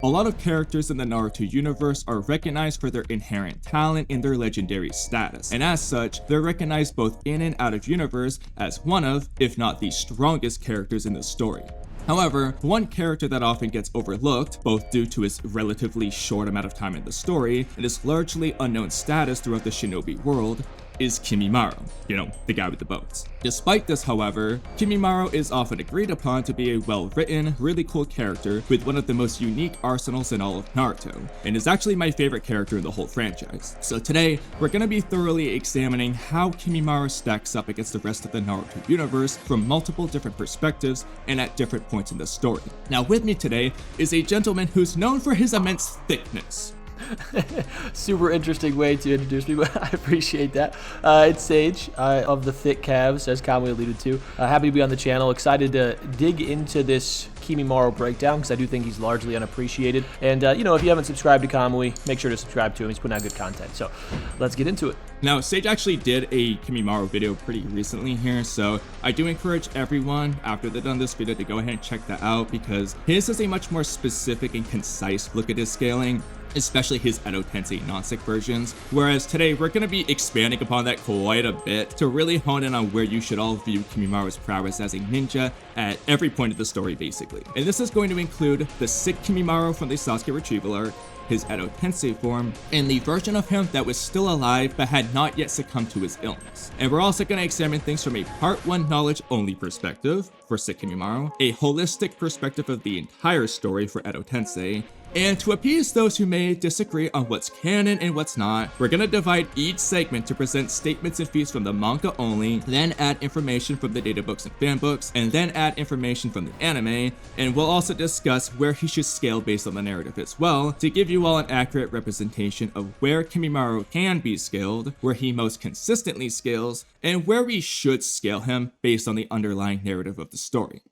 A lot of characters in the Naruto universe are recognized for their inherent talent and their legendary status, and as such, they're recognized both in and out of universe as one of, if not the strongest characters in the story. However, one character that often gets overlooked, both due to his relatively short amount of time in the story and his largely unknown status throughout the Shinobi world, is Kimmimaro, the guy with the boats. Despite this, however, Kimmimaro is often agreed upon to be a well-written, really cool character with one of the most unique arsenals in all of Naruto, and is actually my favorite character in the whole franchise. So today, we're going to be thoroughly examining how Kimmimaro stacks up against the rest of the Naruto universe from multiple different perspectives and at different points in the story. Now with me today is a gentleman who's known for his immense thickness. Super interesting way to introduce me, but I appreciate that. It's Sage of the thick calves, as Kamui alluded to. Happy to be on the channel. Excited to dig into this Kimmimaro breakdown because I do think he's largely unappreciated. And, if you haven't subscribed to Kamui, make sure to subscribe to him. He's putting out good content. So let's get into it. Now, Sage actually did a Kimmimaro video pretty recently here, so I do encourage everyone after they're done this video to go ahead and check that out because his is a much more specific and concise look at his scaling, especially his Edo Tensei non-stick versions, whereas today we're going to be expanding upon that quite a bit to really hone in on where you should all view Kimmimaro's prowess as a ninja at every point of the story basically. And this is going to include the sick Kimmimaro from the Sasuke retrieval arc, his Edo Tensei form, and the version of him that was still alive but had not yet succumbed to his illness. And we're also going to examine things from a part 1 knowledge only perspective for sick Kimmimaro, a holistic perspective of the entire story for Edo Tensei, and to appease those who may disagree on what's canon and what's not, we're gonna divide each segment to present statements and feats from the manga only, then add information from the databooks and fanbooks, and then add information from the anime, and we'll also discuss where he should scale based on the narrative as well, to give you all an accurate representation of where Kimmimaro can be scaled, where he most consistently scales, and where we should scale him based on the underlying narrative of the story.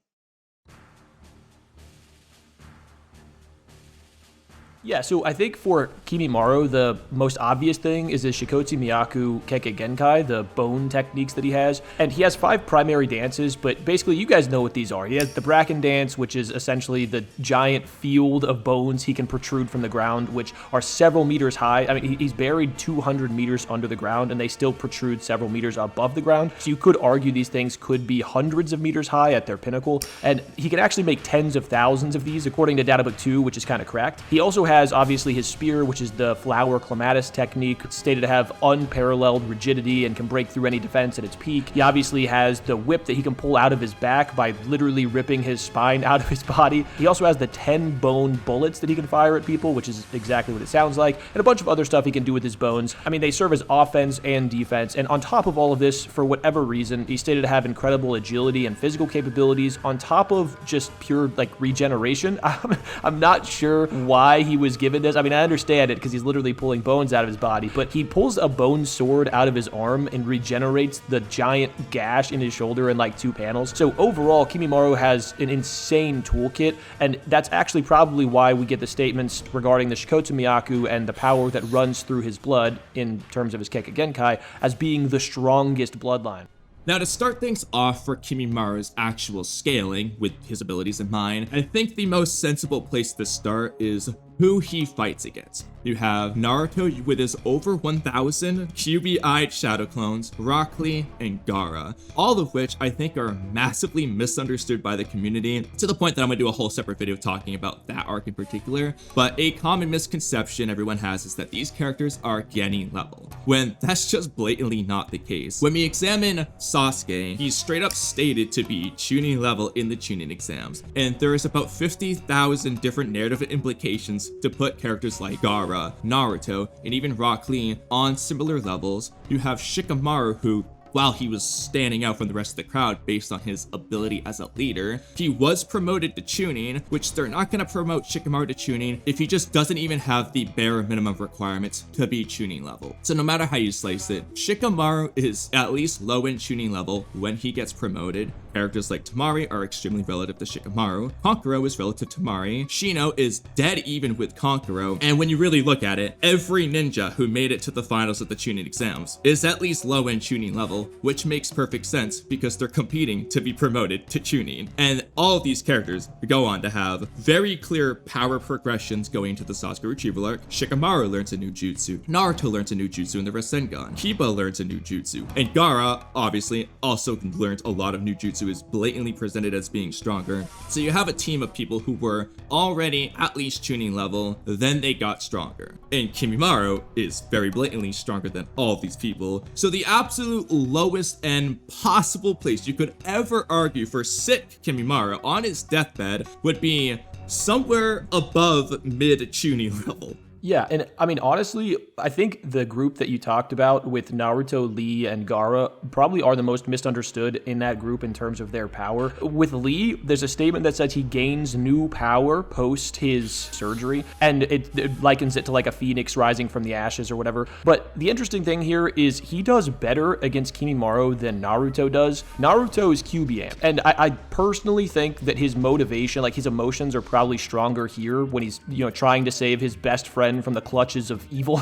Yeah, so I think for Kimmimaro, the most obvious thing is his Shikotsu Miyaku Kekkei Genkai, the bone techniques that he has. And he has 5 primary dances, but basically you guys know what these are. He has the Bracken dance, which is essentially the giant field of bones he can protrude from the ground, which are several meters high. I mean, he's buried 200 meters under the ground, and they still protrude several meters above the ground. So you could argue these things could be hundreds of meters high at their pinnacle. And he can actually make tens of thousands of these, according to Databook 2, which is kind of cracked. He also has obviously his spear, which is the flower clematis technique, stated to have unparalleled rigidity and can break through any defense at its peak. He obviously has the whip that he can pull out of his back by literally ripping his spine out of his body. He also has the 10 bone bullets that he can fire at people, which is exactly what it sounds like, and a bunch of other stuff he can do with his bones. I mean, they serve as offense and defense, and on top of all of this, for whatever reason, he's stated to have incredible agility and physical capabilities on top of just pure regeneration. I'm not sure why he was given this. I mean, I understand it because he's literally pulling bones out of his body, but he pulls a bone sword out of his arm and regenerates the giant gash in his shoulder in 2 panels. So overall, Kimmimaro has an insane toolkit, and that's actually probably why we get the statements regarding the Shikotsu Miyaku and the power that runs through his blood in terms of his Kekkei Genkai as being the strongest bloodline. Now, to start things off for Kimmimaro's actual scaling, with his abilities in mind, I think the most sensible place to start is who he fights against. You have Naruto with his over 1,000 QB-eyed shadow clones, Rock Lee, and Gaara, all of which I think are massively misunderstood by the community, to the point that I'm gonna do a whole separate video talking about that arc in particular. But a common misconception everyone has is that these characters are Genin level, when that's just blatantly not the case. When we examine Sasuke, he's straight up stated to be Chunin level in the Chunin exams, and there is about 50,000 different narrative implications to put characters like Gaara, Naruto, and even Rock Lee on similar levels. You have Shikamaru, who, while he was standing out from the rest of the crowd based on his ability as a leader, he was promoted to Chunin, which they're not going to promote Shikamaru to Chunin if he just doesn't even have the bare minimum requirements to be Chunin level. So no matter how you slice it, Shikamaru is at least low in Chunin level when he gets promoted, characters like Temari are extremely relative to Shikamaru. Kankuro is relative to Mari. Shino is dead even with Kankuro. And when you really look at it, every ninja who made it to the finals of the Chunin exams is at least low in Chunin level, which makes perfect sense because they're competing to be promoted to Chunin. And all of these characters go on to have very clear power progressions going to the Sasuke retrieval arc. Shikamaru learns a new jutsu. Naruto learns a new jutsu in the Rasengan. Kiba learns a new jutsu. And Gaara, obviously, also learns a lot of new jutsu, is blatantly presented as being stronger. So you have a team of people who were already at least Chunin level, then they got stronger. And Kimmimaro is very blatantly stronger than all of these people. So the absolute lowest and possible place you could ever argue for sick Kimmimaro on his deathbed would be somewhere above mid Chunin level. Yeah, and I mean, honestly, I think the group that you talked about with Naruto, Lee, and Gaara probably are the most misunderstood in that group in terms of their power. With Lee, there's a statement that says he gains new power post his surgery, and it likens it to like a phoenix rising from the ashes or whatever. But the interesting thing here is he does better against Kimmimaro than Naruto does. Naruto is QB amp, and I personally think that his motivation, like his emotions, are probably stronger here when he's, trying to save his best friend from the clutches of evil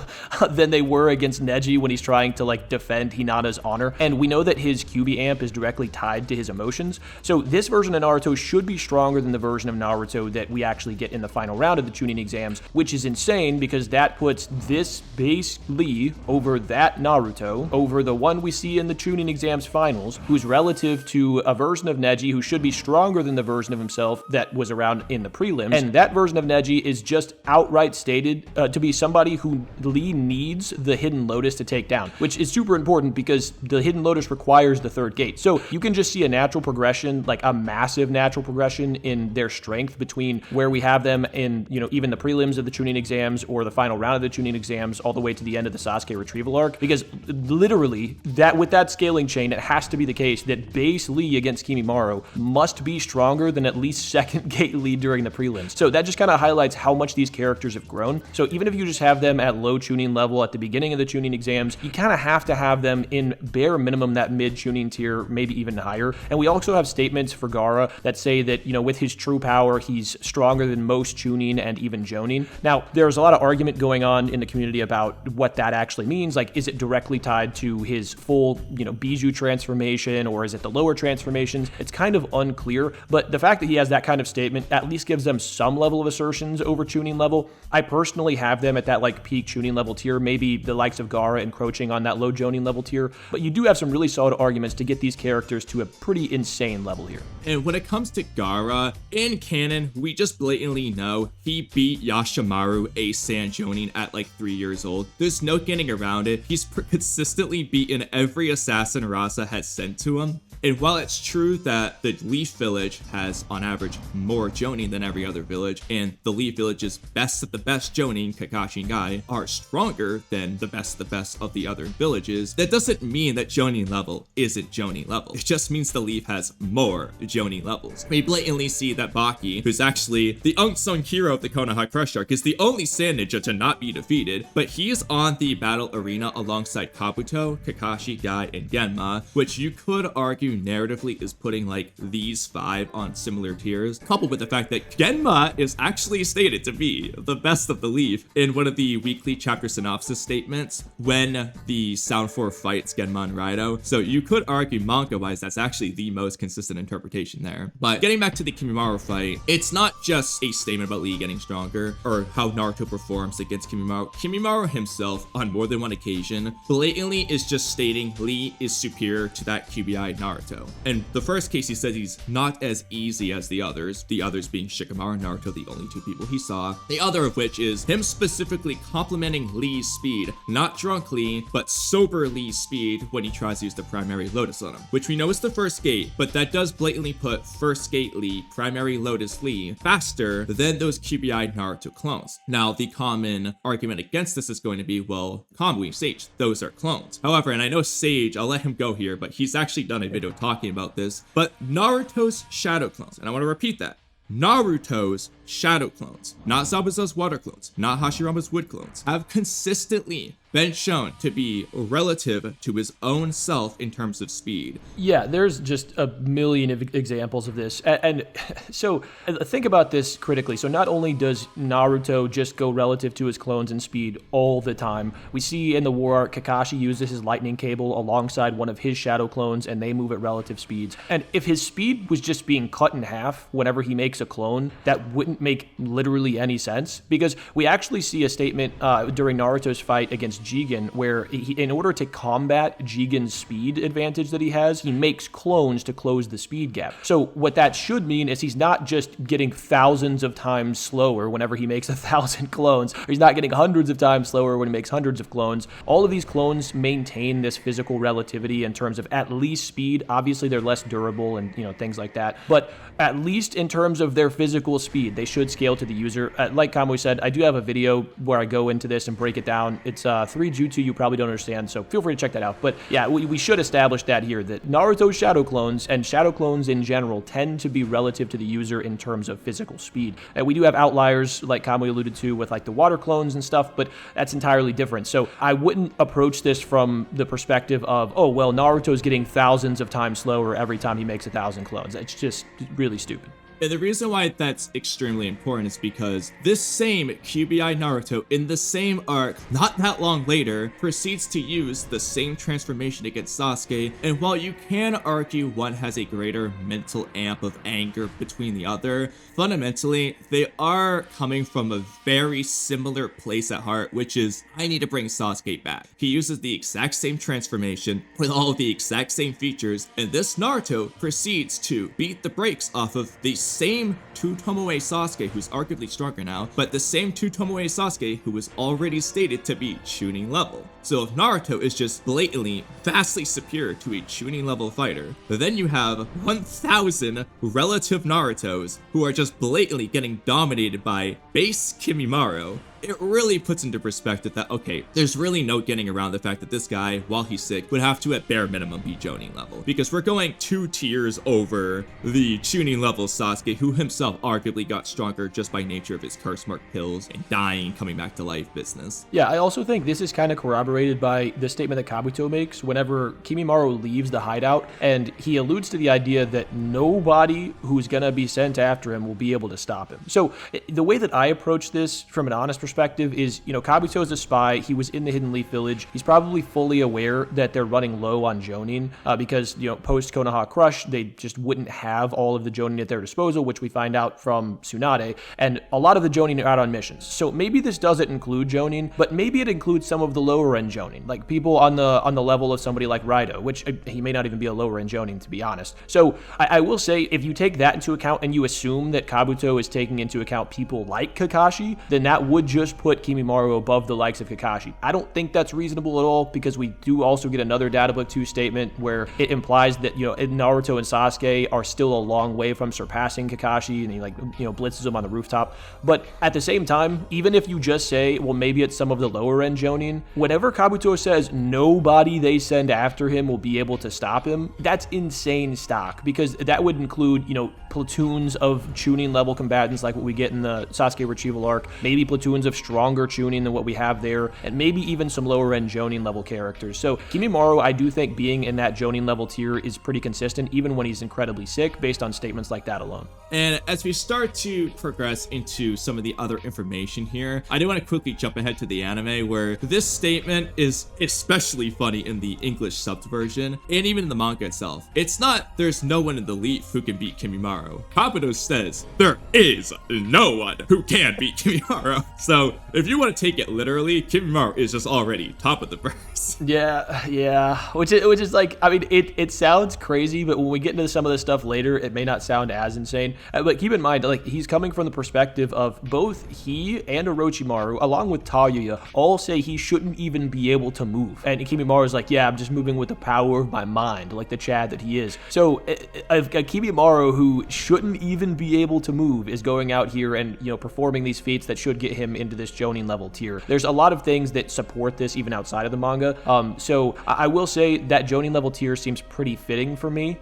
than they were against Neji when he's trying to like defend Hinata's honor. And we know that his QB amp is directly tied to his emotions. So this version of Naruto should be stronger than the version of Naruto that we actually get in the final round of the Chunin exams, which is insane because that puts this base Lee over that Naruto, over the one we see in the Chunin exams finals, who's relative to a version of Neji who should be stronger than the version of himself that was around in the prelims. And that version of Neji is just outright stated to be somebody who Lee needs the Hidden Lotus to take down, which is super important because the Hidden Lotus requires the third gate. So you can just see a natural progression, like a massive natural progression in their strength between where we have them in, even the prelims of the Chunin exams or the final round of the Chunin exams all the way to the end of the Sasuke retrieval arc. Because literally, that with that scaling chain, it has to be the case that base Lee against Kimmimaro must be stronger than at least second gate Lee during the prelims. So that just kind of highlights how much these characters have grown. So even if you just have them at low Chunin level at the beginning of the Chunin exams, you kind of have to have them in bare minimum that mid Chunin tier, maybe even higher. And we also have statements for Gaara that say that, with his true power, he's stronger than most Chunin and even Jonin. Now, there's a lot of argument going on in the community about what that actually means. Like, is it directly tied to his full, Bijou transformation, or is it the lower transformations? It's kind of unclear, but the fact that he has that kind of statement at least gives them some level of assertions over Chunin level. I personally have them at that like peak Chunin level tier, maybe the likes of Gaara encroaching on that low Jonin level tier, but you do have some really solid arguments to get these characters to a pretty insane level here. And when it comes to Gaara, in canon, we just blatantly know he beat Yashimaru a Sand Jonin at like 3 years old. There's no getting around it. He's consistently beaten every assassin Rasa has sent to him. And while it's true that the Leaf Village has, on average, more Jonin than every other village, and the Leaf Village's best of the best Jonin, Kakashi and Gai, are stronger than the best of the other villages, that doesn't mean that Jonin level isn't Jonin level. It just means the Leaf has more Jonin levels. We blatantly see that Baki, who's actually the unsung hero of the Konoha Crush arc, is the only Sand Ninja to not be defeated, but he's on the battle arena alongside Kabuto, Kakashi, Gai, and Genma, which you could argue narratively is putting like these 5 on similar tiers, coupled with the fact that Genma is actually stated to be the best of the Leaf in one of the weekly chapter synopsis statements when the Sound 4 fights Genma and Raido. So you could argue manga-wise that's actually the most consistent interpretation there. But getting back to the Kimmimaro fight, it's not just a statement about Lee getting stronger or how Naruto performs against Kimmimaro. Kimmimaro himself, on more than one occasion, blatantly is just stating Lee is superior to that QBI Naruto. And the first case, he says he's not as easy as the others being Shikamaru and Naruto, the only 2 people he saw. The other of which is him specifically complimenting Lee's speed, not drunk Lee, but sober Lee's speed when he tries to use the primary Lotus on him, which we know is the first gate, but that does blatantly put first gate Lee, primary Lotus Lee, faster than those QBI Naruto clones. Now, the common argument against this is going to be, well, Kamui, Sage, those are clones. However, and I know Sage, I'll let him go here, but he's actually done a video talking about this, but Naruto's shadow clones, and I want to repeat that, Naruto's shadow clones, not Zabuza's water clones, not Hashirama's wood clones, have consistently been shown to be relative to his own self in terms of speed. Yeah, there's just a million examples of this. And so think about this critically. So not only does Naruto just go relative to his clones in speed all the time, we see in the war arc Kakashi uses his lightning cable alongside one of his shadow clones, and they move at relative speeds. And if his speed was just being cut in half whenever he makes a clone, that wouldn't make literally any sense, because we actually see a statement during Naruto's fight against Jigen where in order to combat Jigen's speed advantage that he has, he makes clones to close the speed gap. So what that should mean is he's not just getting thousands of times slower whenever he makes 1,000 clones, or he's not getting hundreds of times slower when he makes hundreds of clones. All of these clones maintain this physical relativity in terms of at least speed. Obviously, they're less durable and things like that, but at least in terms of their physical speed, they should scale to the user. Like Kamui said, I do have a video where I go into this and break it down. It's 3 jutsu you probably don't understand, so feel free to check that out. But yeah, we should establish that here, that Naruto's shadow clones and shadow clones in general tend to be relative to the user in terms of physical speed. And we do have outliers, like Kamui alluded to, with like the water clones and stuff, but that's entirely different. So I wouldn't approach this from the perspective of, oh, well, Naruto's getting thousands of times slower every time he makes 1,000 clones. It's just really stupid. And the reason why that's extremely important is because this same QBI Naruto in the same arc, not that long later, proceeds to use the same transformation against Sasuke, and while you can argue one has a greater mental amp of anger between the other, fundamentally, they are coming from a very similar place at heart, which is, I need to bring Sasuke back. He uses the exact same transformation with all of the exact same features, and this Naruto proceeds to beat the brakes off of the same Tomoe Sasuke, who's arguably stronger now, but the same Tomoe Sasuke who was already stated to be Chunin level. So if Naruto is just blatantly vastly superior to a Chunin level fighter, then you have 1,000 relative Narutos who are just blatantly getting dominated by base Kimmimaro. It really puts into perspective that, okay, there's really no getting around the fact that this guy, while he's sick, would have to at bare minimum be Jonin level, because we're going 2 tiers over the Chunin level Sasuke, who himself arguably got stronger just by nature of his curse mark pills and dying, coming back to life business. Yeah, I also think this is kind of corroborated by the statement that Kabuto makes whenever Kimmimaro leaves the hideout, and he alludes to the idea that nobody who's gonna be sent after him will be able to stop him. So the way that I approach this from an honest perspective is, Kabuto is a spy. He was in the Hidden Leaf Village. He's probably fully aware that they're running low on Jonin because, post Konoha Crush, they just wouldn't have all of the Jonin at their disposal, which we find out from Tsunade, and a lot of the Jonin are out on missions. So maybe this doesn't include Jonin, but maybe it includes some of the lower end Jonin, like people on the level of somebody like Raido, which he may not even be a lower end Jonin, to be honest. So I will say, if you take that into account and you assume that Kabuto is taking into account people like Kakashi, then that would just put Kimmimaro above the likes of Kakashi. I don't think that's reasonable at all, because we do also get another Data Book 2 statement where it implies that, Naruto and Sasuke are still a long way from surpassing Kakashi, and he blitzes him on the rooftop. But at the same time, even if you just say, well, maybe it's some of the lower end Jonin, whenever Kabuto says nobody they send after him will be able to stop him, that's insane stock, because that would include, platoons of Chunin level combatants like what we get in the Sasuke retrieval arc, maybe platoons of stronger Chunin than what we have there, and maybe even some lower end Jonin level characters. So Kimmimaro, I do think being in that Jonin level tier is pretty consistent, even when he's incredibly sick, based on statements like that alone. And as we start to progress into some of the other information here, I do want to quickly jump ahead to the anime, where this statement is especially funny in the English subbed version, and even in the manga itself. It's not, there's no one in the Leaf who can beat Kimmimaro. Kabuto says, there is no one who can beat Kimmimaro. So if you want to take it literally, Kimmimaro is just already top of the verse. Yeah. Which is like, I mean, it sounds crazy, but when we get into some of this stuff later, it may not sound as insane. But keep in mind, like, he's coming from the perspective of both he and Orochimaru, along with Tayuya, all say he shouldn't even be able to move. And Kimmimaro is like, yeah, I'm just moving with the power of my mind, like the Chad that he is. So a Kimmimaro who shouldn't even be able to move is going out here and, performing these feats that should get him into this Jonin level tier. There's a lot of things that support this even outside of the manga, manga. So I will say that Jonin level tier seems pretty fitting for me,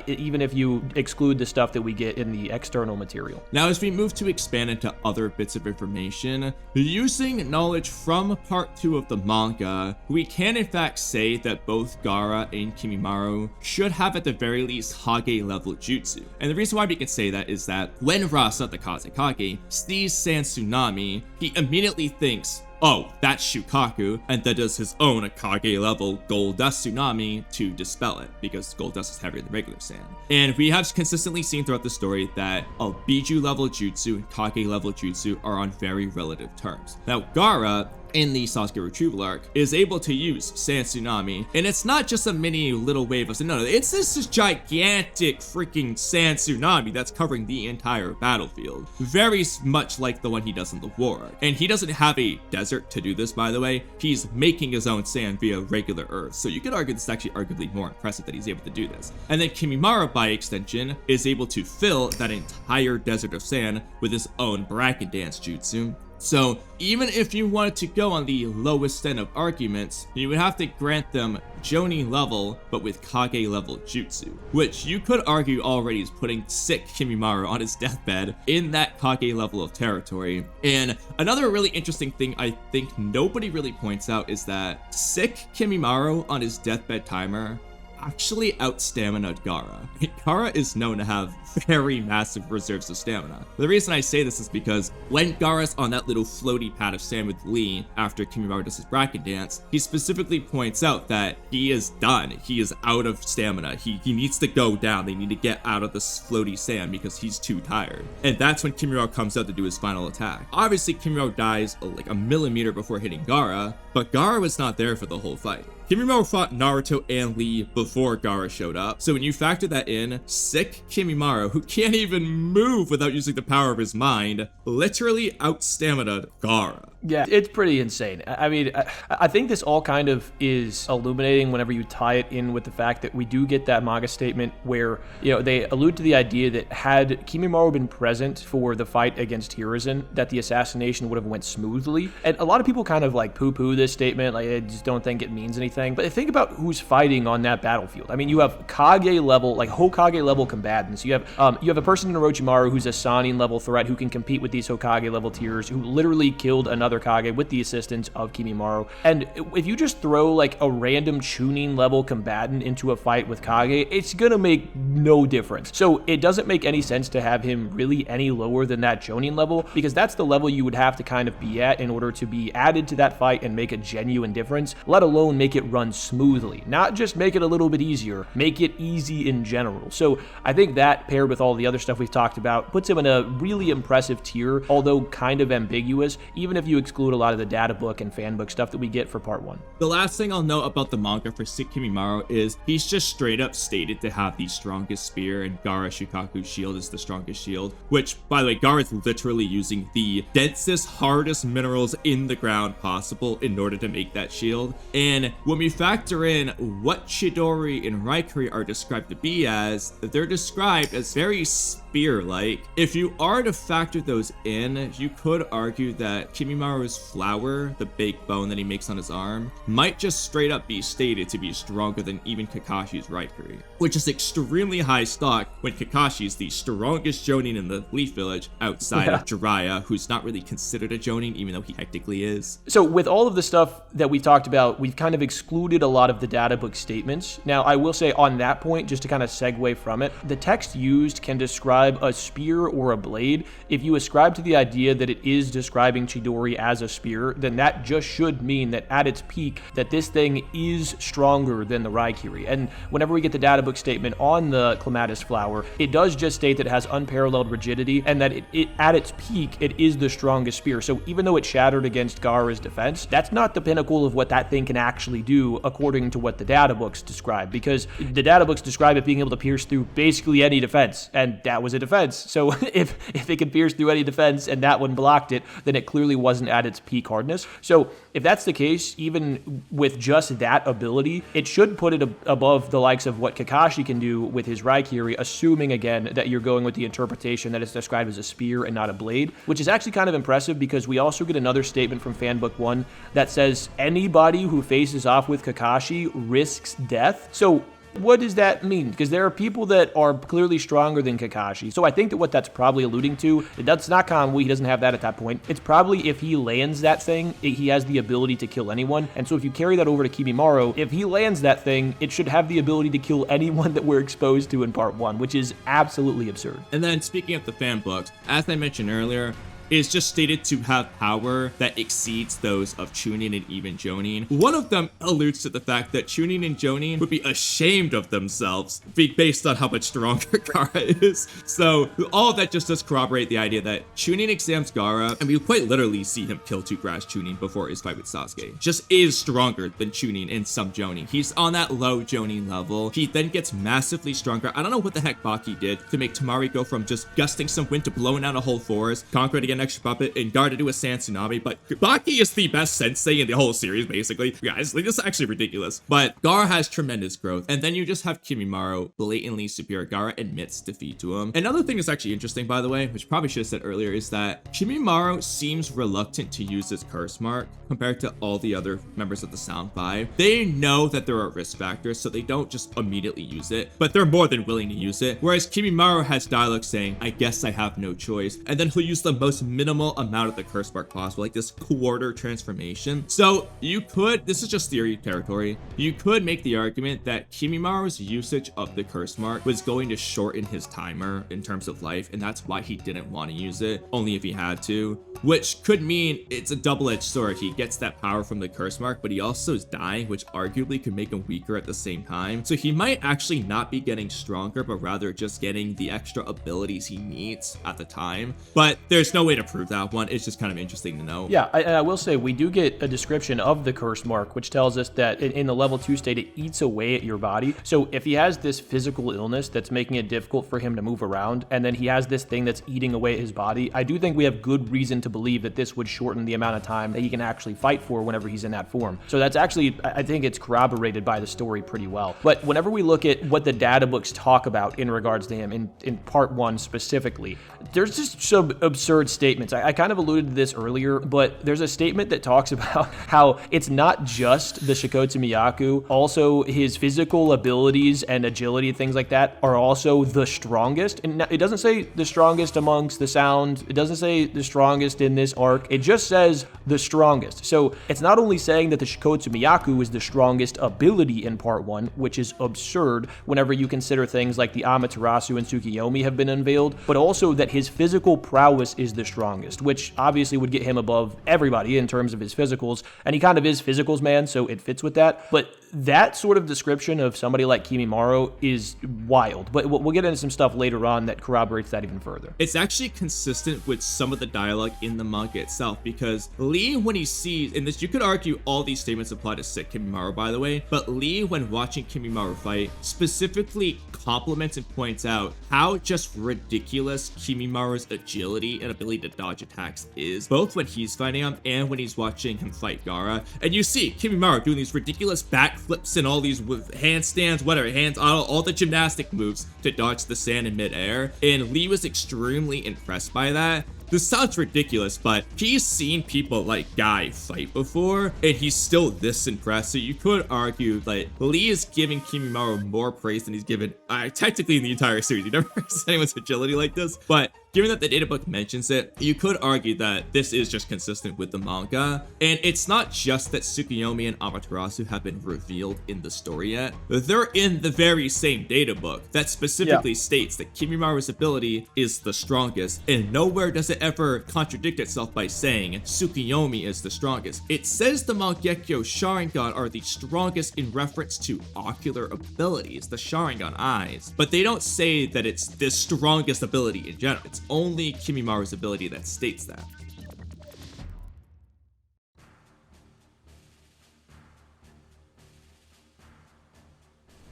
even if you exclude the stuff that we get in the external material. Now, as we move to expand into other bits of information, using knowledge from part 2 of the manga, we can in fact say that both Gaara and Kimmimaro should have at the very least Hage level jutsu. And the reason why we can say that is that when Rasa, the Kazekage, sees Sand Tsunami, he immediately thinks, oh, that's Shukaku, and then does his own Kage level Gold Dust Tsunami to dispel it, because Gold Dust is heavier than regular sand. And we have consistently seen throughout the story that a Biju level jutsu and Kage level jutsu are on very relative terms. Now, Gaara, in the Sasuke retrieval arc, is able to use Sand Tsunami, and it's not just a mini little wave of no, it's this gigantic freaking Sand Tsunami that's covering the entire battlefield, very much like the one he does in the war arc. And he doesn't have a desert to do this, by the way. He's making his own sand via regular earth, so you could argue this is actually arguably more impressive that he's able to do this. And then Kimmimaro, by extension, is able to fill that entire desert of sand with his own Bracken Dance jutsu. So even if you wanted to go on the lowest end of arguments, you would have to grant them Jonin level, but with Kage level jutsu, which you could argue already is putting sick Kimmimaro on his deathbed in that Kage level of territory. And another really interesting thing I think nobody really points out is that sick Kimmimaro on his deathbed timer actually out-stamina'd Gaara. Gaara is known to have very massive reserves of stamina. The reason I say this is because when Gaara's on that little floaty pad of sand with Lee after Kimmimaro does his Bracken Dance, he specifically points out that he is done. He is out of stamina. He needs to go down. They need to get out of this floaty sand because he's too tired. And that's when Kimmimaro comes out to do his final attack. Obviously, Kimmimaro dies like a millimeter before hitting Gaara, but Gaara was not there for the whole fight. Kimmimaro fought Naruto and Lee before Gaara showed up, so when you factor that in, sick Kimmimaro, who can't even move without using the power of his mind, literally out-stamina'd Gaara. Yeah, it's pretty insane. I mean, I think this all kind of is illuminating whenever you tie it in with the fact that we do get that manga statement where, you know, they allude to the idea that had Kimmimaro been present for the fight against Hiruzen, that the assassination would have went smoothly. And a lot of people kind of like poo-poo this statement, like they just don't think it means anything. But think about who's fighting on that battlefield. I mean, you have Kage level, like Hokage level combatants. You have a person in Orochimaru who's a Sannin level threat who can compete with these Hokage level tiers, who literally killed another Kage with the assistance of Kimmimaro. And if you just throw like a random Chunin level combatant into a fight with Kage, it's gonna make no difference. So it doesn't make any sense to have him really any lower than that Jonin level, because that's the level you would have to kind of be at in order to be added to that fight and make a genuine difference, let alone make it run smoothly. Not just make it a little bit easier, make it easy in general. So I think that, paired with all the other stuff we've talked about, puts him in a really impressive tier, although kind of ambiguous, even if you exclude a lot of the data book and fan book stuff that we get for part 1. The last thing I'll note about the manga for Sick Kimmimaro is he's just straight up stated to have the strongest spear, and Gaara Shukaku's shield is the strongest shield, which, by the way, Gaara is literally using the densest, hardest minerals in the ground possible in order to make that shield. And when we factor in what Chidori and Raikuri are described to be as, they're described as very spear-like. If you are to factor those in, you could argue that Kimmimaro's flower, the baked bone that he makes on his arm, might just straight up be stated to be stronger than even Kakashi's Raikuri, which is extremely high stock when Kakashi's the strongest Jonin in the Leaf Village outside of Jiraiya, who's not really considered a Jonin, even though he technically is. So with all of the stuff that we've talked about, we've kind of excluded a lot of the data book statements. Now, I will say on that point, just to kind of segue from it, the text used can describe a spear or a blade. If you ascribe to the idea that it is describing Chidori as a spear, then that just should mean that at its peak, that this thing is stronger than the Raikiri. And whenever we get the data book statement on the Clematis flower, it does just state that it has unparalleled rigidity and that it at its peak, it is the strongest spear. So even though it shattered against Gaara's defense, that's not the pinnacle of what that thing can actually do according to what the data books describe, because the data books describe it being able to pierce through basically any defense, and that was a defense. So if it could pierce through any defense and that one blocked it, then it clearly wasn't wasn't at its peak hardness. So if that's the case, even with just that ability, it should put it above the likes of what Kakashi can do with his Raikiri, assuming again that you're going with the interpretation that it's described as a spear and not a blade, which is actually kind of impressive because we also get another statement from Fanbook 1 that says anybody who faces off with Kakashi risks death. So what does that mean? Because there are people that are clearly stronger than Kakashi. So I think that what that's probably alluding to, that's not Kanwi, he doesn't have that at that point. It's probably if he lands that thing, he has the ability to kill anyone. And so if you carry that over to Kimmimaro, if he lands that thing, it should have the ability to kill anyone that we're exposed to in part 1, which is absolutely absurd. And then speaking of the fan books, as I mentioned earlier, is just stated to have power that exceeds those of Chunin and even Jonin. One of them alludes to the fact that Chunin and Jonin would be ashamed of themselves based on how much stronger Gaara is. So all of that just does corroborate the idea that Chunin exams Gaara, and we quite literally see him kill 2 grass Chunin before his fight with Sasuke. Just is stronger than Chunin in some Jonin. He's on that low Jonin level. He then gets massively stronger. I don't know what the heck Baki did to make Temari go from just gusting some wind to blowing out a whole forest, conquer it again, extra puppet, and Gaara to do a sand tsunami, but Baki is the best sensei in the whole series, basically. Guys, like, this is actually ridiculous. But Gaara has tremendous growth, and then you just have Kimmimaro blatantly superior. Gaara admits defeat to him. Another thing that's actually interesting, by the way, which probably should have said earlier, is that Kimmimaro seems reluctant to use his curse mark compared to all the other members of the Sound 5. They know that there are risk factors, so they don't just immediately use it, but they're more than willing to use it. Whereas Kimmimaro has dialogue saying, I guess I have no choice, and then he'll use the most minimal amount of the curse mark possible, like this quarter transformation. So you could, this is just theory territory, you could make the argument that Kimmimaro's usage of the curse mark was going to shorten his timer in terms of life, and that's why he didn't want to use it, only if he had to, which could mean it's a double-edged sword. He gets that power from the curse mark, but he also is dying, which arguably could make him weaker at the same time. So he might actually not be getting stronger, but rather just getting the extra abilities he needs at the time. But there's no way to prove that one. It's just kind of interesting to know. Yeah, I will say we do get a description of the curse mark, which tells us that in the level 2 state, it eats away at your body. So if he has this physical illness that's making it difficult for him to move around, and then he has this thing that's eating away at his body, I do think we have good reason to believe that this would shorten the amount of time that he can actually fight for whenever he's in that form. So that's actually, I think it's corroborated by the story pretty well. But whenever we look at what the data books talk about in regards to him, in part 1 specifically, there's just some absurd statements. I kind of alluded to this earlier, but there's a statement that talks about how it's not just the Shikotsu Miyaku, also his physical abilities and agility, things like that, are also the strongest. And it doesn't say the strongest amongst the Sound, it doesn't say the strongest in this arc, it just says the strongest. So it's not only saying that the Shikotsu Miyaku is the strongest ability in part 1, which is absurd whenever you consider things like the Amaterasu and Tsukiyomi have been unveiled, but also that his physical prowess is the strongest, which obviously would get him above everybody in terms of his physicals, and he kind of is physicals man, so it fits with that. But that sort of description of somebody like Kimmimaro is wild, but we'll get into some stuff later on that corroborates that even further. It's actually consistent with some of the dialogue in the manga itself, because Lee, when he sees, and this, you could argue all these statements apply to sick Kimmimaro, by the way, but Lee, when watching Kimmimaro fight, specifically compliments and points out how just ridiculous Kimmimaro's agility and ability to dodge attacks is, both when he's fighting him and when he's watching him fight Gaara. And you see Kimmimaro doing these ridiculous backflips and all these handstands, whatever, all the gymnastic moves to dodge the sand in midair, and Lee was extremely impressed by that. This sounds ridiculous, but he's seen people like Guy fight before, and he's still this impressed. So you could argue that Lee is giving Kimmimaro more praise than he's given technically in the entire series. You never seen anyone's agility like this, but given that the databook mentions it, you could argue that this is just consistent with the manga. And it's not just that Tsukiyomi and Amaterasu have been revealed in the story yet. They're in the very same databook that specifically states that Kimmimaro's ability is the strongest, and nowhere does it ever contradict itself by saying Tsukiyomi is the strongest. It says the Mangekyo Sharingan are the strongest in reference to ocular abilities, the Sharingan eyes, but they don't say that it's the strongest ability in general. It's only Kimmimaro's ability that states that.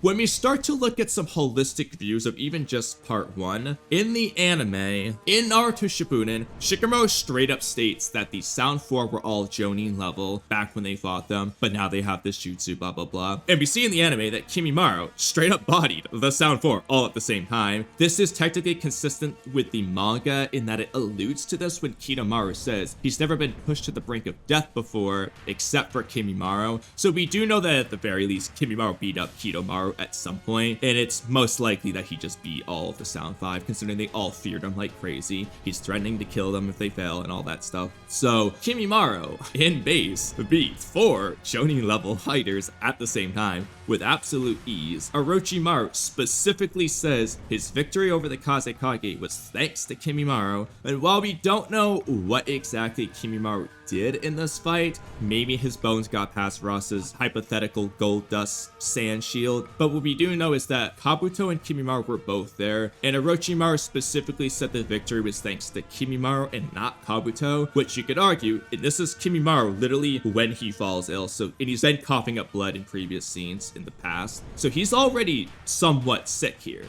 when we start to look at some holistic views of even just part 1, in the anime, in Naruto Shippuden, Shikamaru straight up states that the Sound 4 were all Jonin level back when they fought them, but now they have this jutsu, blah blah blah. And we see in the anime that Kimmimaro straight up bodied the Sound 4 all at the same time. This is technically consistent with the manga in that it alludes to this when Kimmimaro says he's never been pushed to the brink of death before, except for Kimmimaro. So we do know that at the very least, Kimmimaro beat up Kidomaru at some point, and it's most likely that he just beat all of the Sound 5, considering they all feared him like crazy. He's threatening to kill them if they fail and all that stuff. So Kimmimaro in base beats 4 Jonin level fighters at the same time with absolute ease. Orochimaru specifically says his victory over the Kazekage was thanks to Kimmimaro, and while we don't know what exactly Kimmimaro did in this fight, maybe his bones got past Ross's hypothetical gold dust sand shield, but what we do know is that Kabuto and Kimmimaro were both there, and Orochimaru specifically said the victory was thanks to Kimmimaro and not Kabuto, which you could argue, and this is Kimmimaro literally when he falls ill, and he's been coughing up blood in previous scenes in the past, so he's already somewhat sick here.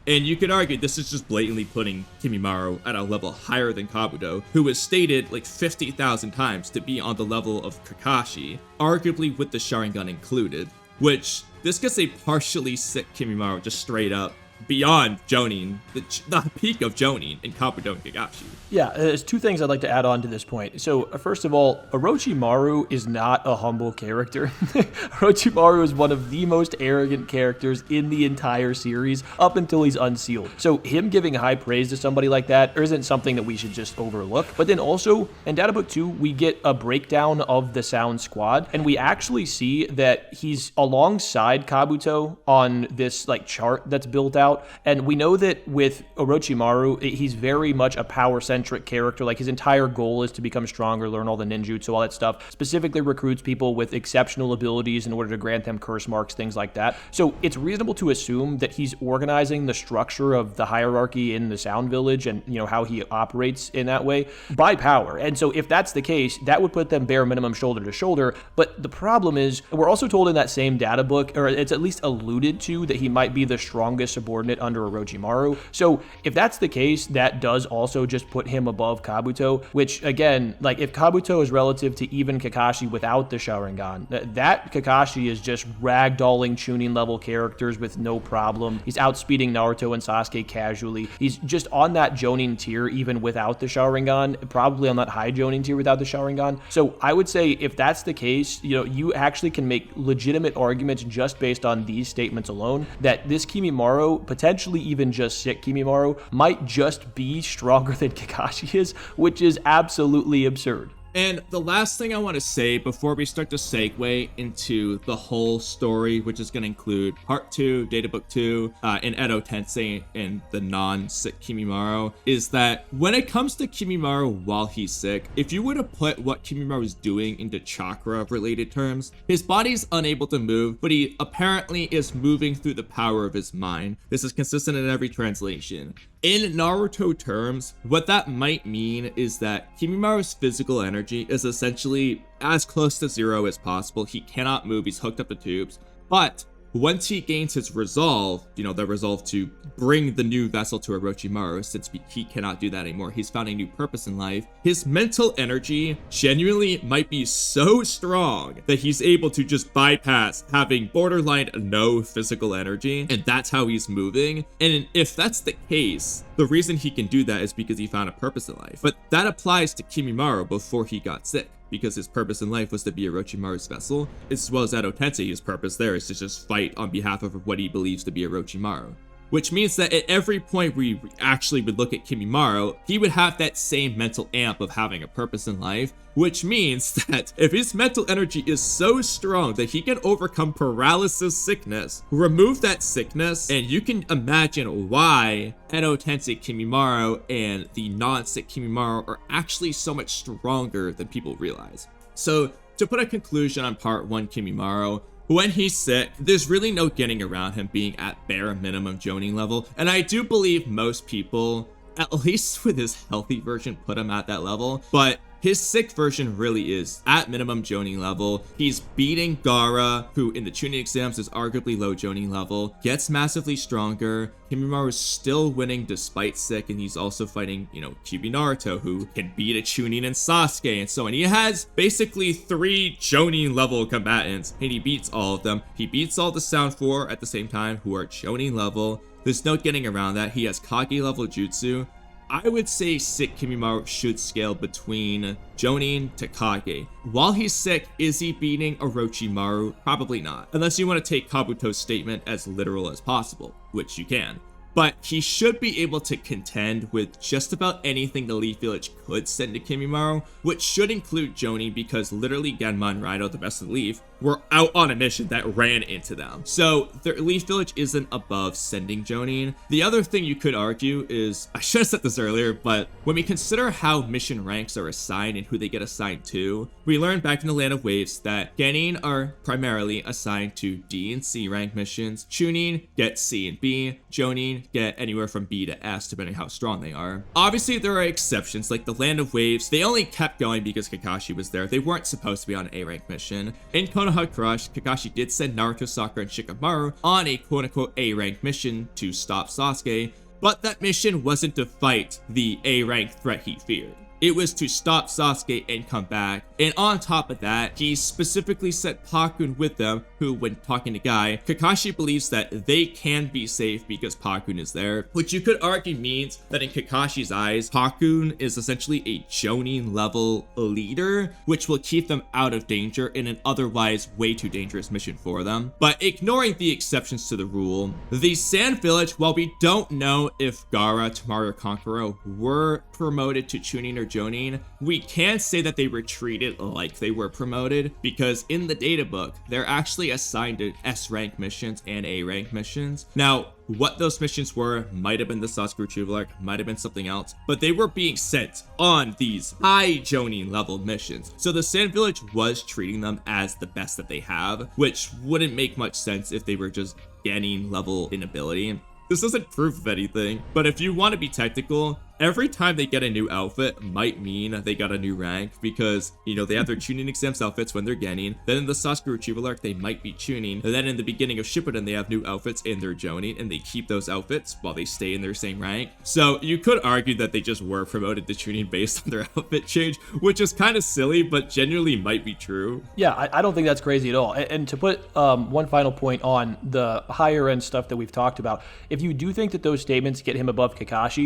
And you could argue this is just blatantly putting Kimmimaro at a level higher than Kabuto, who was stated like 50,000 times to be on the level of Kakashi, arguably with the Sharingan included, which this gets a partially sick Kimmimaro just straight up beyond Jonin, the peak of Jonin in Kabuto and Kakashi. Yeah, there's 2 things I'd like to add on to this point. So, first of all, Orochimaru is not a humble character. Orochimaru is one of the most arrogant characters in the entire series up until he's unsealed. So, him giving high praise to somebody like that isn't something that we should just overlook. But then also, in Data Book 2, we get a breakdown of the Sound Squad, and we actually see that he's alongside Kabuto on this like chart that's built out. And we know that with Orochimaru, he's very much a power-centric character. Like, his entire goal is to become stronger, learn all the ninjutsu, all that stuff. Specifically recruits people with exceptional abilities in order to grant them curse marks, things like that. So it's reasonable to assume that he's organizing the structure of the hierarchy in the Sound Village and, you know, how he operates in that way by power. And so if that's the case, that would put them bare minimum shoulder to shoulder. But the problem is, we're also told in that same data book, or it's at least alluded to, that he might be the strongest subordinate under Orochimaru. So if that's the case, that does also just put him above Kabuto, which again, like, if Kabuto is relative to even Kakashi without the Sharingan, that Kakashi is just ragdolling Chunin level characters with no problem. He's outspeeding Naruto and Sasuke casually. He's just on that Jonin tier even without the Sharingan, probably on that high Jonin tier without the Sharingan. So I would say if that's the case, you know, you actually can make legitimate arguments just based on these statements alone that this Kimmimaro, potentially even just sick Kimmimaro, might just be stronger than Kakashi is, which is absolutely absurd. And the last thing I want to say before we start to segue into the whole story, which is going to include Part 2, Data Book 2, and Edo Tensei and the non-sick Kimmimaro, is that when it comes to Kimmimaro while he's sick, if you were to put what Kimmimaro is doing into chakra-related terms, his body's unable to move, but he apparently is moving through the power of his mind. This is consistent in every translation. In Naruto terms, what that might mean is that Kimmimaro's physical energy is essentially as close to 0 as possible. He cannot move, he's hooked up to tubes, but once he gains his resolve, you know, the resolve to bring the new vessel to Orochimaru, since he cannot do that anymore, he's found a new purpose in life, his mental energy genuinely might be so strong that he's able to just bypass having borderline no physical energy, and that's how he's moving. And if that's the case, the reason he can do that is because he found a purpose in life. But that applies to Kimmimaro before he got sick, because his purpose in life was to be Orochimaru's vessel, as well as Edo Tensei, his purpose there is to just fight on behalf of what he believes to be Orochimaru. Which means that at every point we actually would look at Kimmimaro, he would have that same mental amp of having a purpose in life, which means that if his mental energy is so strong that he can overcome paralysis sickness, remove that sickness, and you can imagine why Edo Tensei Kimmimaro and the non-sick Kimmimaro are actually so much stronger than people realize. So, to put a conclusion on Part 1 Kimmimaro, when he's sick, there's really no getting around him being at bare minimum Jonin level, and I do believe most people, at least with his healthy version, put him at that level, but his sick version really is at minimum Jonin level. He's beating Gaara, who in the tuning exams is arguably low Jonin level, gets massively stronger. Kimmimaro is still winning despite sick, and he's also fighting, Chibi Naruto, who can beat a Chunin and Sasuke and so on. He has basically 3 Jonin level combatants, and he beats all of them. He beats all the Sound 4 at the same time, who are Jonin level. There's no getting around that. He has Kage level jutsu. I would say sick Kimmimaro should scale between Jonin to Kage. While he's sick, is he beating Orochimaru? Probably not. Unless you want to take Kabuto's statement as literal as possible, which you can. But he should be able to contend with just about anything the Leaf Village could send to Kimmimaro, which should include Jonin, because literally Genma and Raido, the best of the Leaf, were out on a mission that ran into them. So the Leaf Village isn't above sending Jonin. The other thing you could argue is, I should have said this earlier, but when we consider how mission ranks are assigned and who they get assigned to, we learned back in the Land of Waves that Genin are primarily assigned to D and C rank missions, Chunin get C and B, Jonin get anywhere from B to S depending how strong they are. Obviously there are exceptions, like the Land of Waves, they only kept going because Kakashi was there. They weren't supposed to be on an A rank mission. In Konoha Crush, Kakashi did send Naruto, Sakura, and Shikamaru on a quote-unquote A-rank mission to stop Sasuke, but that mission wasn't to fight the A-rank threat he feared. It was to stop Sasuke and come back. And on top of that, he specifically sent Pakun with them, who, when talking to Guy, Kakashi believes that they can be safe because Pakun is there, which you could argue means that in Kakashi's eyes, Pakun is essentially a Jonin level leader, which will keep them out of danger in an otherwise way too dangerous mission for them. But ignoring the exceptions to the rule, the Sand Village, while we don't know if Gaara, Tamaru, or Kankuro were promoted to Chunin or Jonin, we can say that they were treated like they were promoted, because in the data book, they're actually assigned to S rank missions and A rank missions. Now, what those missions were might have been the Sasuke retrieval arc, might have been something else, but they were being sent on these high Jonin level missions. So the Sand Village was treating them as the best that they have, which wouldn't make much sense if they were just Genin level in ability. This doesn't prove of anything, but if you want to be technical, every time they get a new outfit might mean they got a new rank, because, they have their Chunin exams outfits when they're Genin, then in the Sasuke retrieval arc they might be Chunin, and then in the beginning of Shippuden they have new outfits in their Jonin, and they keep those outfits while they stay in their same rank. So you could argue that they just were promoted to Chunin based on their outfit change, which is kind of silly, but genuinely might be true. Yeah, I don't think that's crazy at all. And to put one final point on the higher end stuff that we've talked about, if you do think that those statements get him above Kakashi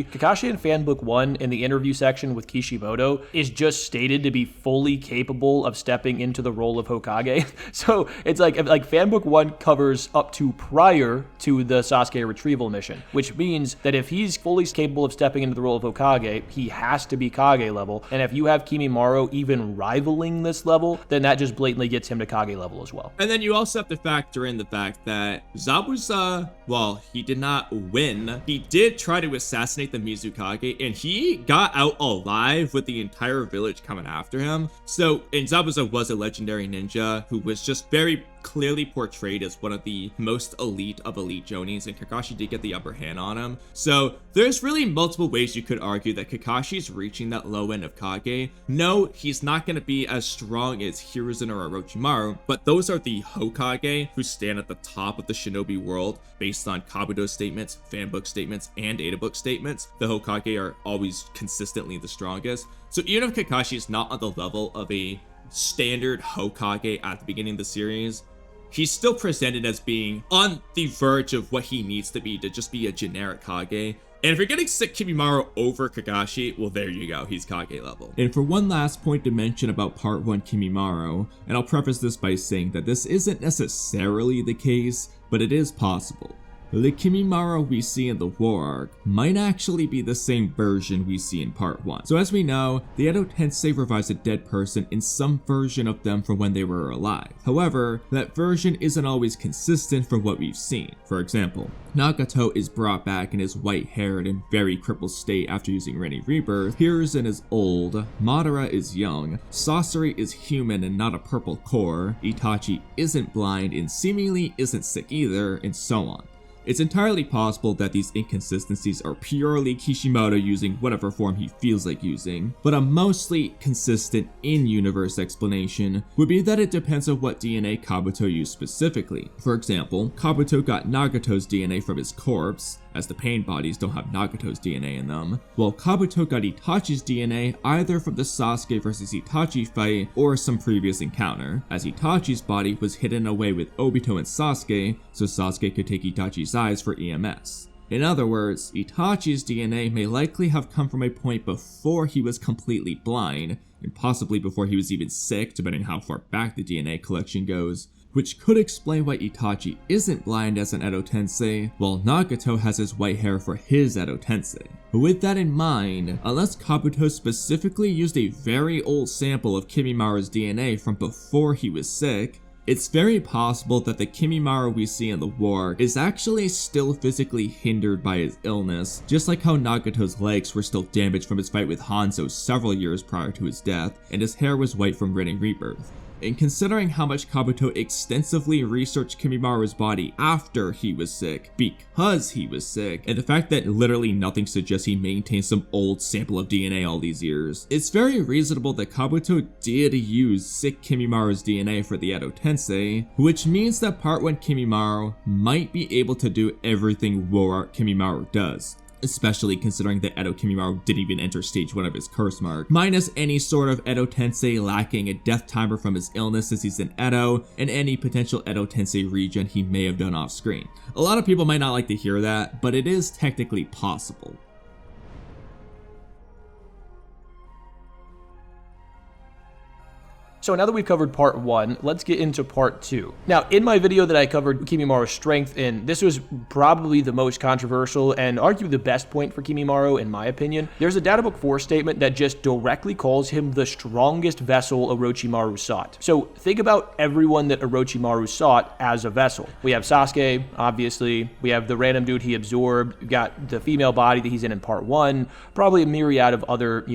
in Fanbook 1 in the interview section with Kishimoto is just stated to be fully capable of stepping into the role of Hokage. So it's like Fanbook 1 covers up to prior to the Sasuke retrieval mission, which means that if he's fully capable of stepping into the role of Hokage, he has to be Kage level. And if you have Kimmimaro even rivaling this level, then that just blatantly gets him to Kage level as well. And then you also have to factor in the fact that Zabuza, while he did not win, he did try to assassinate the Mizukage, and he got out alive with the entire village coming after him. So, and Zabuza was a legendary ninja who was just very clearly portrayed as one of the most elite of elite Jonins, and Kakashi did get the upper hand on him. So there's really multiple ways you could argue that Kakashi's reaching that low end of Kage. No, he's not going to be as strong as Hiruzen or Orochimaru, but those are the Hokage who stand at the top of the Shinobi world based on Kabuto's statements, fanbook statements, and databook statements. The Hokage are always consistently the strongest. So even if Kakashi is not on the level of a standard Hokage at the beginning of the series, he's still presented as being on the verge of what he needs to be to just be a generic Kage. And if you're getting sick Kimmimaro over Kakashi, well, there you go, he's Kage level. And for one last point to mention about Part 1 Kimmimaro, and I'll preface this by saying that this isn't necessarily the case, but it is possible. The Kimmimaro we see in the War Arc might actually be the same version we see in Part 1. So as we know, the Edo Tensei revives a dead person in some version of them from when they were alive. However, that version isn't always consistent from what we've seen. For example, Nagato is brought back in his white-haired and very crippled state after using Renny Rebirth, Hiruzen is old, Madara is young, Sasori is human and not a purple core, Itachi isn't blind and seemingly isn't sick either, and so on. It's entirely possible that these inconsistencies are purely Kishimoto using whatever form he feels like using, but a mostly consistent in-universe explanation would be that it depends on what DNA Kabuto used specifically. For example, Kabuto got Nagato's DNA from his corpse, as the pain bodies don't have Nagato's DNA in them, while Kabuto got Itachi's DNA either from the Sasuke vs Itachi fight or some previous encounter, as Itachi's body was hidden away with Obito and Sasuke so Sasuke could take Itachi's eyes for EMS. In other words, Itachi's DNA may likely have come from a point before he was completely blind, and possibly before he was even sick, depending how far back the DNA collection goes, which could explain why Itachi isn't blind as an Edo Tensei, while Nagato has his white hair for his Edo Tensei. With that in mind, unless Kabuto specifically used a very old sample of Kimmimaro's DNA from before he was sick, it's very possible that the Kimmimaro we see in the war is actually still physically hindered by his illness, just like how Nagato's legs were still damaged from his fight with Hanzo several years prior to his death, and his hair was white from Rin Rebirth. And considering how much Kabuto extensively researched Kimmimaro's body after he was sick, because he was sick, and the fact that literally nothing suggests he maintained some old sample of DNA all these years, it's very reasonable that Kabuto did use sick Kimmimaro's DNA for the Edo Tensei, which means that Part 1 Kimmimaro might be able to do everything War Art Kimmimaro does. Especially considering that Edo Kimmimaro didn't even enter stage 1 of his curse mark, minus any sort of Edo Tensei lacking a death timer from his illness since he's in Edo, and any potential Edo Tensei regen he may have done off screen. A lot of people might not like to hear that, but it is technically possible. So now that we've covered part 1, let's get into part 2. Now, in my video that I covered Kimmimaro's strength in, this was probably the most controversial and arguably the best point for Kimmimaro in my opinion. There's a Databook 4 statement that just directly calls him the strongest vessel Orochimaru sought. So think about everyone that Orochimaru sought as a vessel. We have Sasuke, obviously. We have the random dude he absorbed. We've got the female body that he's in part 1. Probably a myriad of other,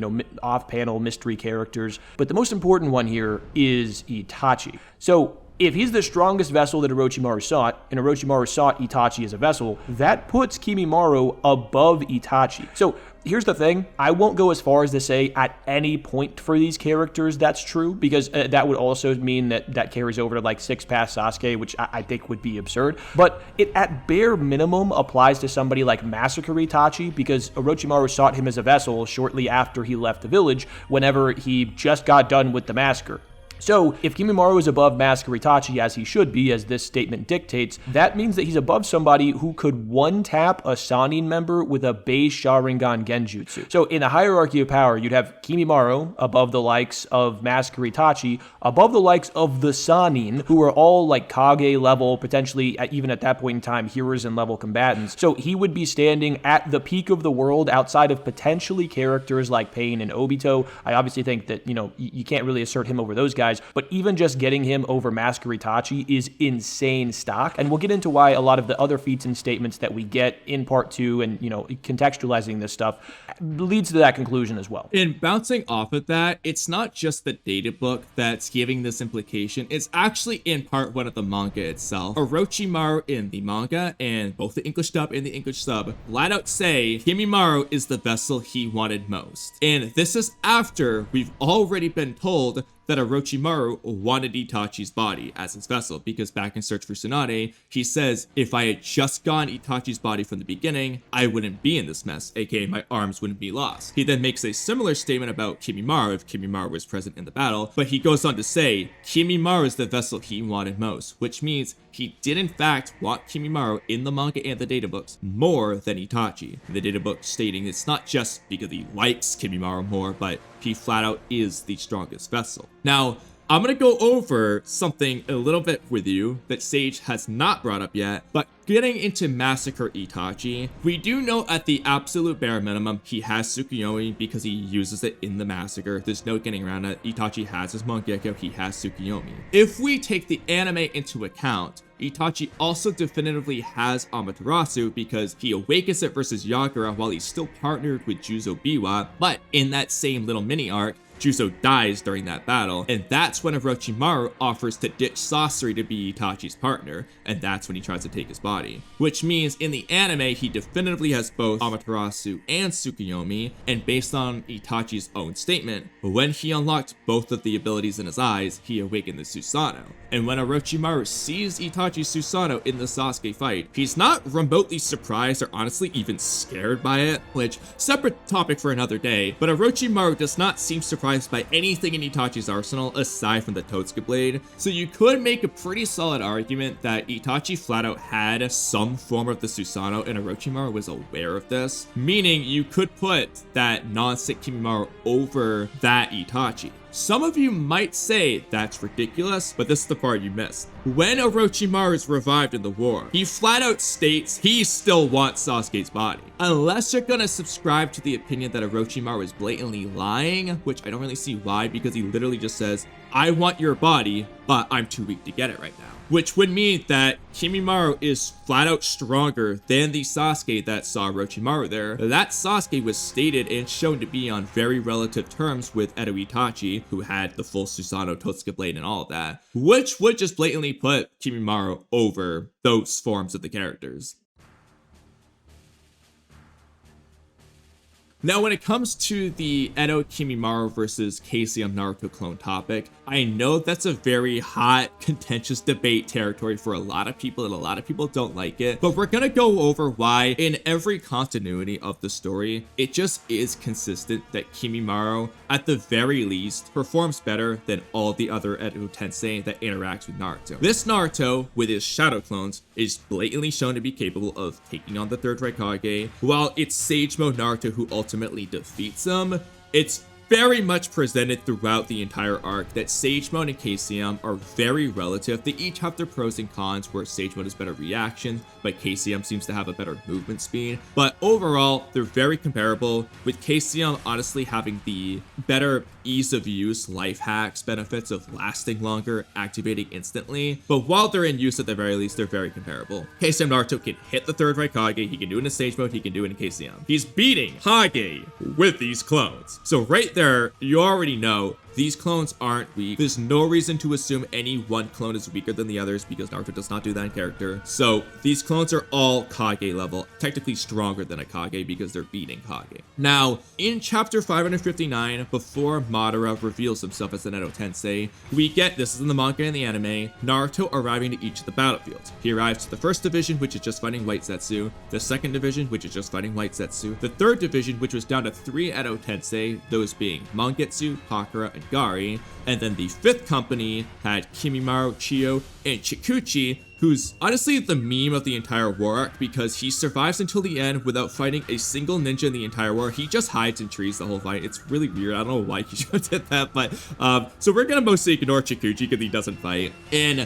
off-panel mystery characters. But the most important one here is Itachi. So if he's the strongest vessel that Orochimaru sought, and Orochimaru sought Itachi as a vessel, that puts Kimmimaro above Itachi. So here's the thing, I won't go as far as to say at any point for these characters that's true, because that would also mean that carries over to like 6 past Sasuke, which I think would be absurd. But it at bare minimum applies to somebody like Massacre Itachi, because Orochimaru sought him as a vessel shortly after he left the village, whenever he just got done with the massacre. So, if Kimmimaro is above Massacre Itachi, as he should be, as this statement dictates, that means that he's above somebody who could one-tap a Sannin member with a base Sharingan Genjutsu. So, in the hierarchy of power, you'd have Kimmimaro above the likes of Massacre Itachi, above the likes of the Sannin, who are all like Kage level, potentially even at that point in time, Hiruzen level combatants. So, he would be standing at the peak of the world outside of potentially characters like Pain and Obito. I obviously think that, you can't really assert him over those guys, but even just getting him over Massacre Itachi is insane stock, and we'll get into why a lot of the other feats and statements that we get in part 2 and, contextualizing this stuff leads to that conclusion as well. And bouncing off of that, it's not just the data book that's giving this implication, it's actually in part 1 of the manga itself. Orochimaru in the manga, and both the English dub and the English sub, flat out say Kimmimaro is the vessel he wanted most. And this is after we've already been told that Orochimaru wanted Itachi's body as his vessel, because back in Search for Tsunade, he says, if I had just gotten Itachi's body from the beginning, I wouldn't be in this mess, aka my arms wouldn't be lost. He then makes a similar statement about Kimmimaro if Kimmimaro was present in the battle, but he goes on to say, Kimmimaro is the vessel he wanted most, which means he did in fact want Kimmimaro in the manga and the databooks more than Itachi. The databook stating it's not just because he likes Kimmimaro more, but he flat out is the strongest vessel. Now, I'm gonna go over something a little bit with you that Sage has not brought up yet, but getting into Massacre Itachi, we do know at the absolute bare minimum he has Tsukuyomi because he uses it in the massacre. There's no getting around it. Itachi has his Mangekyo, he has Tsukuyomi. If we take the anime into account, Itachi also definitively has Amaterasu because he awakens it versus Yagura while he's still partnered with Juzo Biwa, but in that same little mini arc, Juzo dies during that battle, and that's when Orochimaru offers to ditch Sasori to be Itachi's partner, and that's when he tries to take his body. Which means in the anime, he definitively has both Amaterasu and Tsukuyomi, and based on Itachi's own statement, when he unlocked both of the abilities in his eyes, he awakened the Susanoo. And when Orochimaru sees Itachi's Susanoo in the Sasuke fight, he's not remotely surprised or honestly even scared by it, which, separate topic for another day, but Orochimaru does not seem surprised by anything in Itachi's arsenal aside from the Totsuka blade, so you could make a pretty solid argument that Itachi flat out had some form of the Susanoo and Orochimaru was aware of this, meaning you could put that non-sick Kimmimaro over that Itachi. Some of you might say that's ridiculous, but this is the part you missed. When Orochimaru is revived in the war, he flat out states he still wants Sasuke's body. Unless you're gonna subscribe to the opinion that Orochimaru is blatantly lying, which I don't really see why, because he literally just says, I want your body, but I'm too weak to get it right now. Which would mean that Kimmimaro is flat out stronger than the Sasuke that saw Orochimaru there. That Sasuke was stated and shown to be on very relative terms with Edo Itachi, who had the full Susanoo, Totsuka blade, and all of that, which would just blatantly put Kimmimaro over those forms of the characters. Now, when it comes to the Edo Kimmimaro versus KCM Naruto clone topic, I know that's a very hot, contentious debate territory for a lot of people, and a lot of people don't like it, but we're gonna go over why in every continuity of the story, it just is consistent that Kimmimaro, at the very least, performs better than all the other Edo Tensei that interacts with Naruto. This Naruto, with his shadow clones, is blatantly shown to be capable of taking on the third Raikage, while it's Sage Mode Naruto who ultimately defeats him. It's very much presented throughout the entire arc that Sage Mode and KCM are very relative. They each have their pros and cons, where Sage Mode has better reactions, but KCM seems to have a better movement speed. But overall, they're very comparable, with KCM honestly having the better ease of use, life hacks, benefits of lasting longer, activating instantly. But while they're in use at the very least, they're very comparable. KCM Naruto can hit the third Raikage, he can do it in Sage Mode, he can do it in KCM. He's beating Hage with these clones. So right there, you already know these clones aren't weak. There's no reason to assume any one clone is weaker than the others, because Naruto does not do that in character. So these clones are all Kage level, technically stronger than a Kage because they're beating Kage. Now, in chapter 559, before Madara reveals himself as an Edo Tensei, we get, this is in the manga and the anime, Naruto arriving to each of the battlefields. He arrives to the first division, which is just fighting White Zetsu, the second division, which is just fighting White Zetsu, the third division, which was down to 3 Edo Tensei, those being Mangetsu, Pakura, and Gari, and then the fifth company had Kimmimaro, Chiyo, and Chikuchi, who's honestly the meme of the entire war arc, because he survives until the end without fighting a single ninja in the entire war. He just hides in trees the whole fight. It's really weird. I don't know why he did that, but so we're gonna mostly ignore Chikuchi because he doesn't fight. And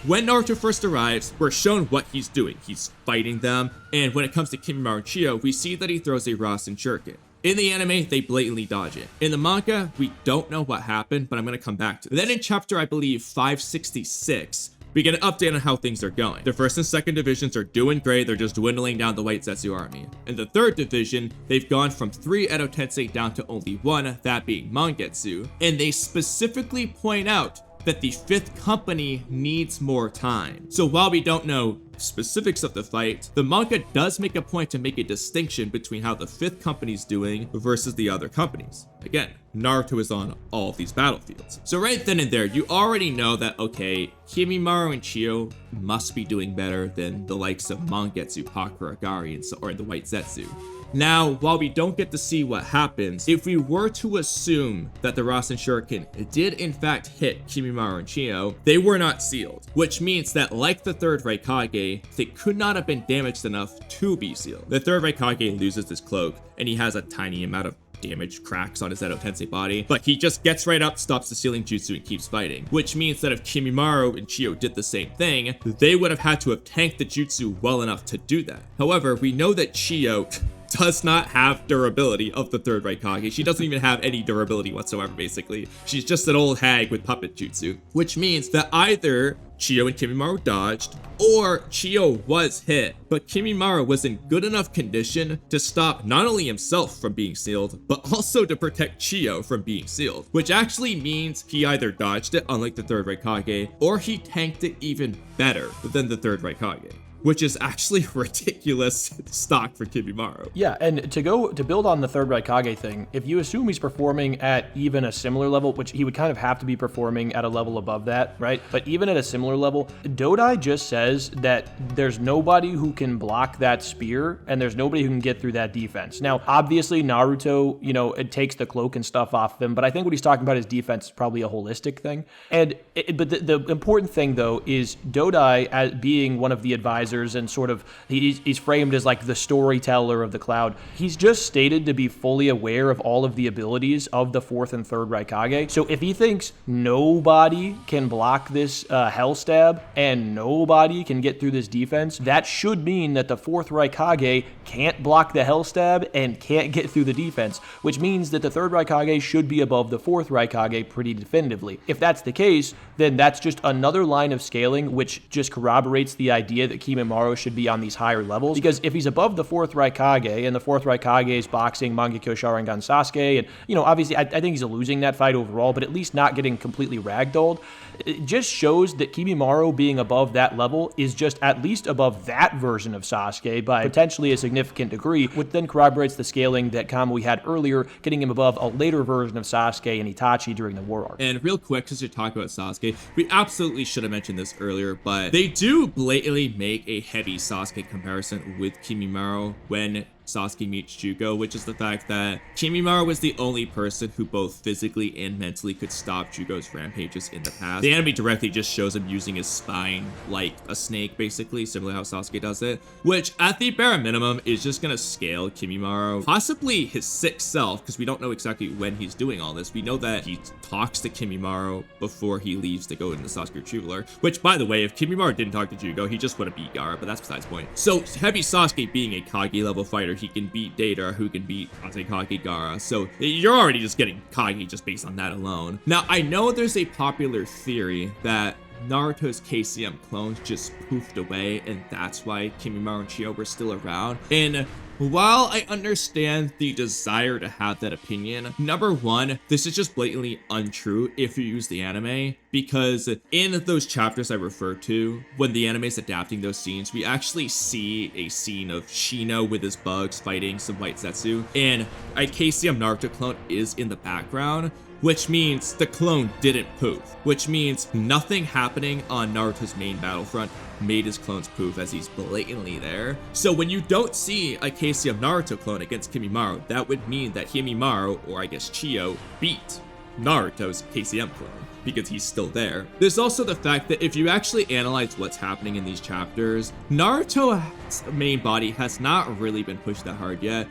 when Naruto first arrives, we're shown what he's doing. He's fighting them, and when it comes to Kimmimaro and Chiyo, we see that he throws a Rasen Shuriken. In the anime, they blatantly dodge it. In the manga, we don't know what happened, but I'm going to come back to it. Then in chapter, I believe, 566, we get an update on how things are going. The first and second divisions are doing great. They're just dwindling down the White Zetsu army. In the third division, they've gone from 3 Edo Tensei down to only 1, that being Mangetsu. And they specifically point out that the fifth company needs more time. So while we don't know specifics of the fight, the manga does make a point to make a distinction between how the fifth company's doing versus the other companies. Again, Naruto is on all of these battlefields. So right then and there, you already know that, okay, Kimmimaro and Chiyo must be doing better than the likes of Mangetsu, Pakura, Gari, and so, or the White Zetsu. Now, while we don't get to see what happens, if we were to assume that the Rasen Shuriken did in fact hit Kimmimaro and Chiyo, they were not sealed, which means that like the third Raikage, they could not have been damaged enough to be sealed. The third Raikage loses his cloak, and he has a tiny amount of damage cracks on his Edo Tensei body, but he just gets right up, stops the sealing jutsu, and keeps fighting, which means that if Kimmimaro and Chiyo did the same thing, they would have had to have tanked the jutsu well enough to do that. However, we know that Chiyo does not have durability of the third Raikage. She doesn't even have any durability whatsoever, basically. She's just an old hag with puppet jutsu, which means that either Chiyo and Kimmimaro dodged, or Chiyo was hit, but Kimmimaro was in good enough condition to stop not only himself from being sealed, but also to protect Chiyo from being sealed, which actually means he either dodged it, unlike the third Raikage, or he tanked it even better than the third Raikage, which is actually ridiculous stock for Kimmimaro. Yeah, and to build on the third Raikage thing, if you assume he's performing at even a similar level, which he would kind of have to be performing at a level above that, right? But even at a similar level, Dodai just says that there's nobody who can block that spear, and there's nobody who can get through that defense. Now, obviously, Naruto, it takes the cloak and stuff off of him, but I think what he's talking about is defense is probably a holistic thing. But the important thing, though, is Dodai, as being one of the advisors, and sort of he's framed as like the storyteller of the cloud. He's just stated to be fully aware of all of the abilities of the fourth and third Raikage. So if he thinks nobody can block this hell stab and nobody can get through this defense, that should mean that the fourth Raikage can't block the hell stab and can't get through the defense, which means that the third Raikage should be above the fourth Raikage pretty definitively. If that's the case, then that's just another line of scaling, which just corroborates the idea that Kimmimaro should be on these higher levels. Because if he's above the fourth Raikage, and the fourth Raikage is boxing Mangekyo Sharingan Sasuke, and, obviously I think he's losing that fight overall, but at least not getting completely ragdolled, it just shows that Kimmimaro being above that level is just at least above that version of Sasuke by potentially a significant degree, which then corroborates the scaling that Kamui had earlier, getting him above a later version of Sasuke and Itachi during the war arc. And real quick, since you're talking about Sasuke, we absolutely should have mentioned this earlier, but they do blatantly make a heavy Sasuke comparison with Kimmimaro when Sasuke meets Jugo, which is the fact that Kimmimaro was the only person who both physically and mentally could stop Jugo's rampages in the past. The anime directly just shows him using his spine like a snake, basically, similar to how Sasuke does it, which at the bare minimum is just gonna scale Kimmimaro, possibly his sixth self, because we don't know exactly when he's doing all this. We know that he talks to Kimmimaro before he leaves to go into the Sasuke Retrieval, which, by the way, if Kimmimaro didn't talk to Jugo, he just would have beat Gaara, but that's besides the point. So heavy Sasuke being a Kage level fighter, he can beat Deidara, who can beat Kage Gaara. So you're already just getting Kage just based on that alone. Now, I know there's a popular theory that Naruto's KCM clones just poofed away, and that's why Kimmimaro and Chiyo were still around. And while I understand the desire to have that opinion, number one, this is just blatantly untrue if you use the anime, because in those chapters I referred to, when the anime is adapting those scenes, we actually see a scene of Shino with his bugs fighting some white Zetsu, and a KCM Naruto clone is in the background, which means the clone didn't poof, which means nothing happening on Naruto's main battlefront made his clones poof, as he's blatantly there. So when you don't see a KCM Naruto clone against Kimmimaro, that would mean that Kimmimaro, or I guess Chiyo, beat Naruto's KCM clone, because he's still there. There's also the fact that if you actually analyze what's happening in these chapters, Naruto's main body has not really been pushed that hard yet.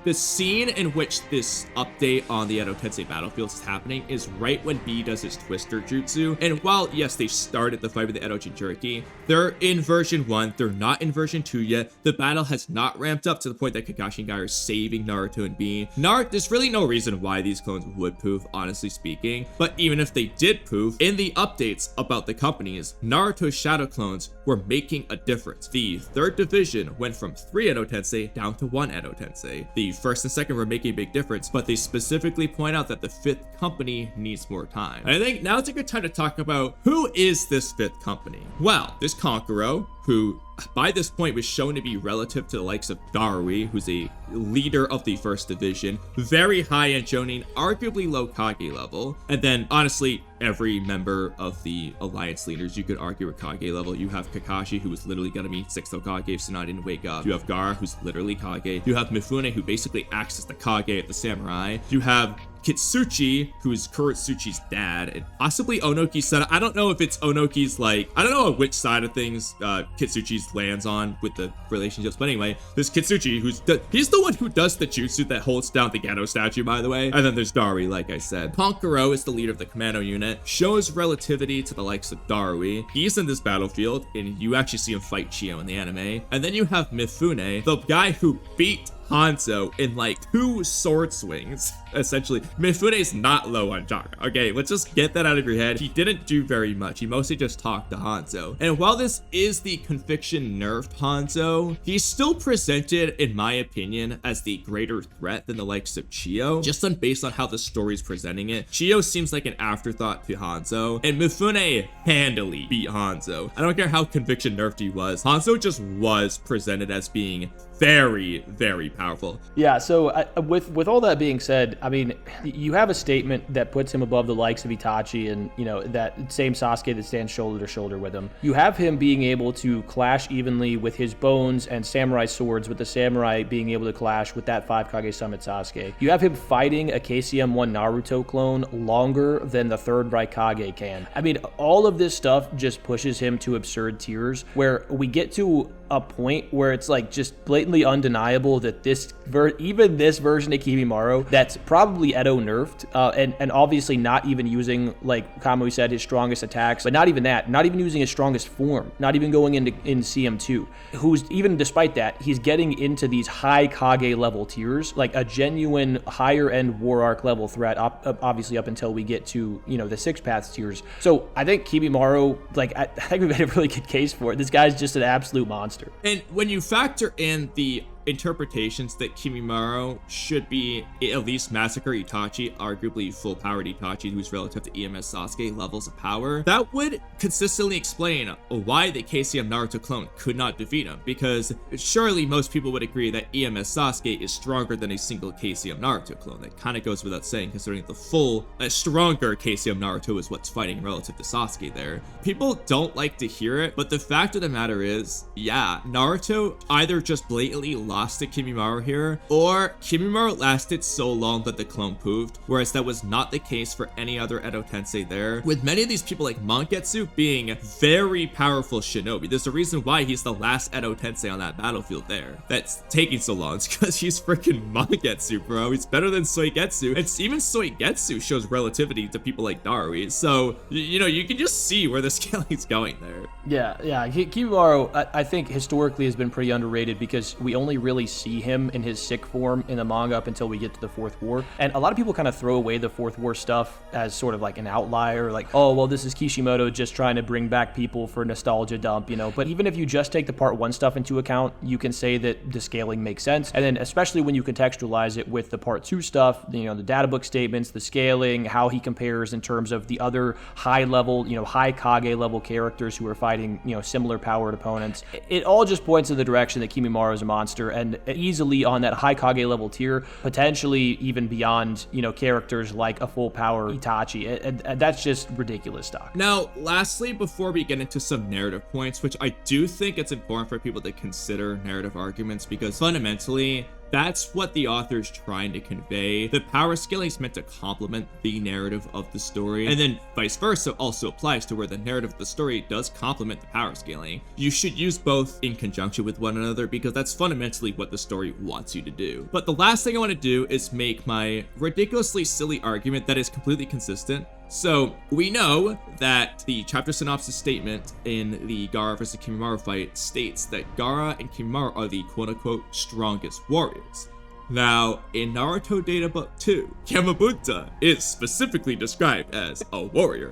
The scene in which this update on the Edo Tensei battlefields is happening is right when B does his Twister Jutsu. And while, yes, they started the fight with the Edo Jinchuriki, they're in version 1, they're not in version 2 yet. The battle has not ramped up to the point that Kakashi and Guy are saving Naruto and B. There's really no reason why these clones would poof, honestly speaking. But even if they did poof, in the updates about the companies, Naruto's shadow clones were making a difference. The 3rd division went from 3 Edo Tensei down to 1 Edo Tensei. The 1st and 2nd were making a big difference, but they specifically point out that the 5th company needs more time. And I think now it's a good time to talk about who is this 5th company. Well, there's Kankuro, who by this point was shown to be relative to the likes of Darui, who's a leader of the 1st division, very high in Jonin, arguably low Kage level. And then honestly, every member of the alliance leaders you could argue are Kage level. You have Kakashi, who was literally gonna be 6th Hokage if Tsunade didn't wake up. You have Gaara, who's literally Kage. You have Mifune, who basically acts as the Kage at the samurai. You have Kitsuchi, who's Kuretsuchi's dad, and possibly Onoki's son. I don't know if it's Onoki's, like, I don't know on which side of things Kitsuchi's lands on with the relationships, but anyway, there's Kitsuchi, he's the one who does the jutsu that holds down the Geto statue, by the way, and then there's Darui, like I said. Konkuro is the leader of the commando unit, shows relativity to the likes of Darui. He's in this battlefield, and you actually see him fight Chiyo in the anime. And then you have Mifune, the guy who beat Hanzo in like 2 sword swings, essentially. Mifune's not low on chakra. Okay, let's just get that out of your head. He didn't do very much. He mostly just talked to Hanzo. And while this is the conviction nerfed Hanzo, he's still presented, in my opinion, as the greater threat than the likes of Chiyo, just based on how the story's presenting it. Chiyo seems like an afterthought to Hanzo, and Mifune handily beat Hanzo. I don't care how conviction nerfed he was. Hanzo just was presented as being very, very powerful. Yeah, so with all that being said, I mean, you have a statement that puts him above the likes of Itachi and, you know, that same Sasuke that stands shoulder to shoulder with him. You have him being able to clash evenly with his bones and samurai swords, with the samurai being able to clash with that 5 Kage Summit Sasuke. You have him fighting a KCM1 Naruto clone longer than the 3rd Raikage can. I mean, all of this stuff just pushes him to absurd tiers, where we get to a point where it's like just blatantly undeniable that even this version of Kimmimaro that's probably Edo nerfed, and obviously not even using, like Kamui said, his strongest attacks, but not even that, not even using his strongest form, not even going in CM2, who's, even despite that, he's getting into these high Kage level tiers, like a genuine higher end War Arc level threat, obviously up until we get to, you know, the 6 paths tiers. So I think Kimmimaro, like, I think we made a really good case for it. This guy's just an absolute monster. And when you factor in the interpretations that Kimmimaro should be at least massacre Itachi, arguably full-powered Itachi, who's relative to EMS Sasuke levels of power, that would consistently explain why the KCM Naruto clone could not defeat him, because surely most people would agree that EMS Sasuke is stronger than a single KCM Naruto clone. That kind of goes without saying, considering the stronger KCM Naruto is what's fighting relative to Sasuke there. People don't like to hear it, but the fact of the matter is, yeah, Naruto either just blatantly lost to Kimmimaro here, or Kimmimaro lasted so long that the clone poofed, whereas that was not the case for any other Edo Tensei there, with many of these people like Mangetsu being very powerful shinobi. There's a reason why he's the last Edo Tensei on that battlefield there. That's taking so long. It's because he's freaking Mangetsu, bro. He's better than Soigetsu, and even Soigetsu shows relativity to people like Darui, so, you know, you can just see where the scaling's going there. Yeah, Kimmimaro, I think historically has been pretty underrated, because we only really see him in his sick form in the manga up until we get to the 4th War. And a lot of people kind of throw away the 4th War stuff as sort of like an outlier, like, oh, well, this is Kishimoto just trying to bring back people for nostalgia dump, you know. But even if you just take the Part 1 stuff into account, you can say that the scaling makes sense. And then especially when you contextualize it with the Part 2 stuff, you know, the data book statements, the scaling, how he compares in terms of the other high level, you know, high Kage level characters who are fighting, you know, similar powered opponents. It all just points in the direction that Kimmimaro is a monster, and easily on that high Kage level tier, potentially even beyond, you know, characters like a full power Itachi. And that's just ridiculous stock. Now, lastly, before we get into some narrative points, which I do think it's important for people to consider narrative arguments, because fundamentally, that's what the author's trying to convey. The power scaling is meant to complement the narrative of the story, and then vice versa also applies to where the narrative of the story does complement the power scaling. You should use both in conjunction with one another, because that's fundamentally what the story wants you to do. But the last thing I want to do is make my ridiculously silly argument that is completely consistent. So we know that the chapter synopsis statement in the Gaara vs. Kimmimaro fight states that Gaara and Kimmimaro are the quote-unquote strongest warriors. Now, in Naruto Data Book 2, Gamabunta is specifically described as a warrior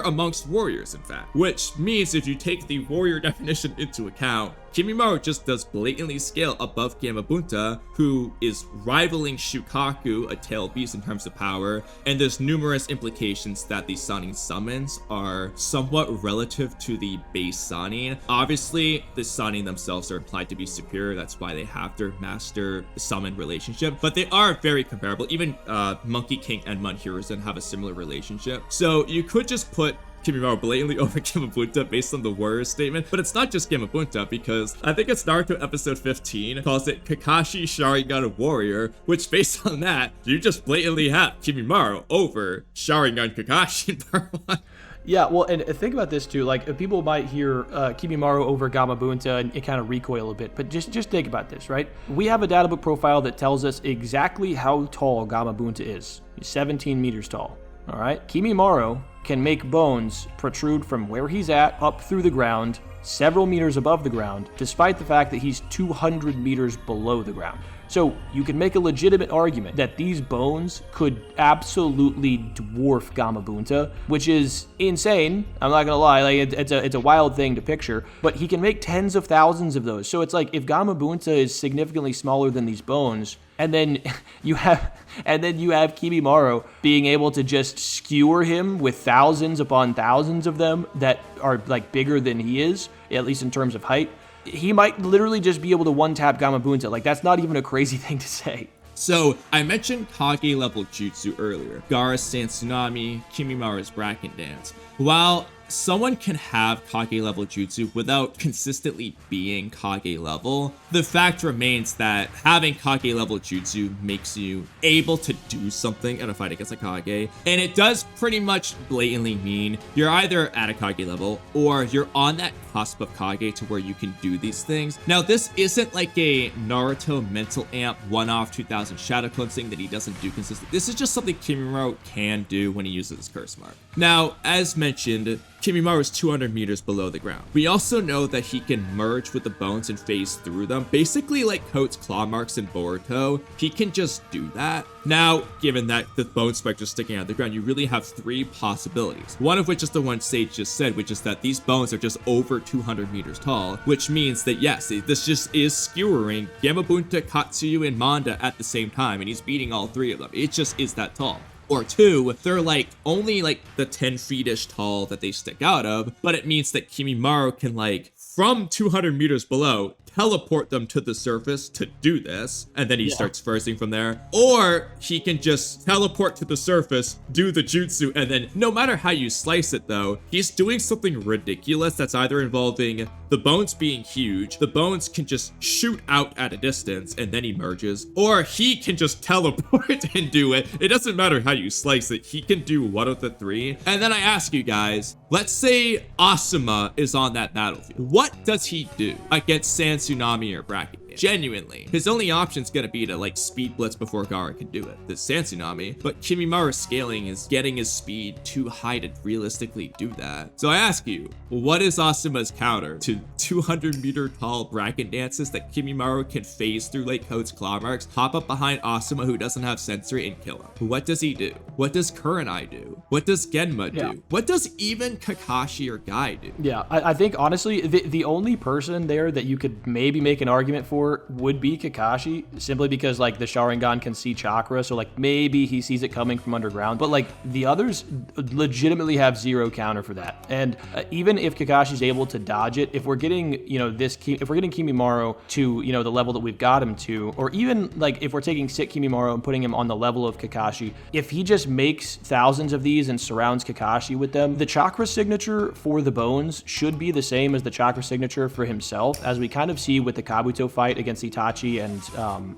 amongst warriors, in fact, which means if you take the warrior definition into account, Kimmimaro just does blatantly scale above Gamabunta, who is rivaling Shukaku, a tailed beast in terms of power, and there's numerous implications that the Sannin summons are somewhat relative to the base Sannin. Obviously, the Sannin themselves are implied to be superior, that's why they have their master summon relationship, but they are very comparable. Even Monkey King and Mun Hiruzen have a similar relationship. So you could just put Kimmimaro blatantly over Gamabunta based on the warrior statement, but it's not just Gamabunta, because I think it's Naruto episode 15 calls it Kakashi Sharingan Warrior, which based on that, you just blatantly have Kimmimaro over Sharingan Kakashi in part 1. Yeah, well, and think about this too. Like, people might hear Kimmimaro over Gamabunta and kind of recoil a bit, but just think about this, right? We have a data book profile that tells us exactly how tall Gamabunta is. He's 17 meters tall. All right, Kimmimaro can make bones protrude from where he's at up through the ground, several meters above the ground, despite the fact that he's 200 meters below the ground. So you can make a legitimate argument that these bones could absolutely dwarf Gamabunta, which is insane. I'm not gonna lie, like it's a wild thing to picture, but he can make tens of thousands of those. So it's like if Gamabunta is significantly smaller than these bones, and then you have Kimmimaro being able to just skewer him with thousands upon thousands of them that are like bigger than he is, at least in terms of height. He might literally just be able to one-tap Gamabunta. Like, that's not even a crazy thing to say. So, I mentioned Kage level jutsu earlier. Gaara's Sand Tsunami, Kimmimaro's Bracken Dance. While someone can have Kage level jutsu without consistently being Kage level, the fact remains that having Kage level jutsu makes you able to do something in a fight against a Kage, and it does pretty much blatantly mean you're either at a Kage level or you're on that cusp of Kage to where you can do these things. Now, this isn't like a Naruto mental amp one-off 2000 shadow cleansing that he doesn't do consistently. This is just something Kimmimaro can do when he uses his curse mark. Now, as mentioned, Kimmimaro is 200 meters below the ground. We also know that he can merge with the bones and phase through them. Basically like Coat's claw marks in Boruto, he can just do that. Now, given that the bone spectre is sticking out of the ground, you really have three possibilities. One of which is the one Sage just said, which is that these bones are just over 200 meters tall, which means that yes, this just is skewering Gamabunta, Katsuyu, and Manda at the same time, and he's beating all three of them. It just is that tall. Or two, they're like only like the 10 feet-ish tall that they stick out of, but it means that Kimmimaro can like from 200 meters below teleport them to the surface to do this, and then he starts firsting from there. Or he can just teleport to the surface, do the jutsu, and then no matter how you slice it though, he's doing something ridiculous that's either involving the bones being huge, the bones can just shoot out at a distance and then emerges, or he can just teleport and do it. It doesn't matter how you slice it, he can do one of the three. And then I ask you guys, let's say Asuma is on that battlefield. What does he do against Sand Tsunami or Bracken? Genuinely, his only option is gonna be to like speed blitz before Gaara can do it. The Sand Tsunami, but Kimmimaro's scaling is getting his speed too high to realistically do that. So I ask you, what is Asuma's counter to 200 meter tall Bracken dances that Kimmimaro can phase through like Coat's claw marks, hop up behind Asuma who doesn't have sensory and kill him? What does he do? What does Kurenai do? What does Genma do? What does even Kakashi or Guy do? Yeah, I think honestly, the only person there that you could maybe make an argument for would be Kakashi, simply because like the Sharingan can see chakra, so like maybe he sees it coming from underground, but like the others legitimately have zero counter for that. And even if Kakashi's able to dodge it, if we're getting, you know, if we're getting Kimmimaro to, you know, the level that we've got him to, or even like if we're taking sick Kimmimaro and putting him on the level of Kakashi, if he just makes thousands of these and surrounds Kakashi with them, the chakra signature for the bones should be the same as the chakra signature for himself, as we kind of see with the Kabuto fight against Itachi and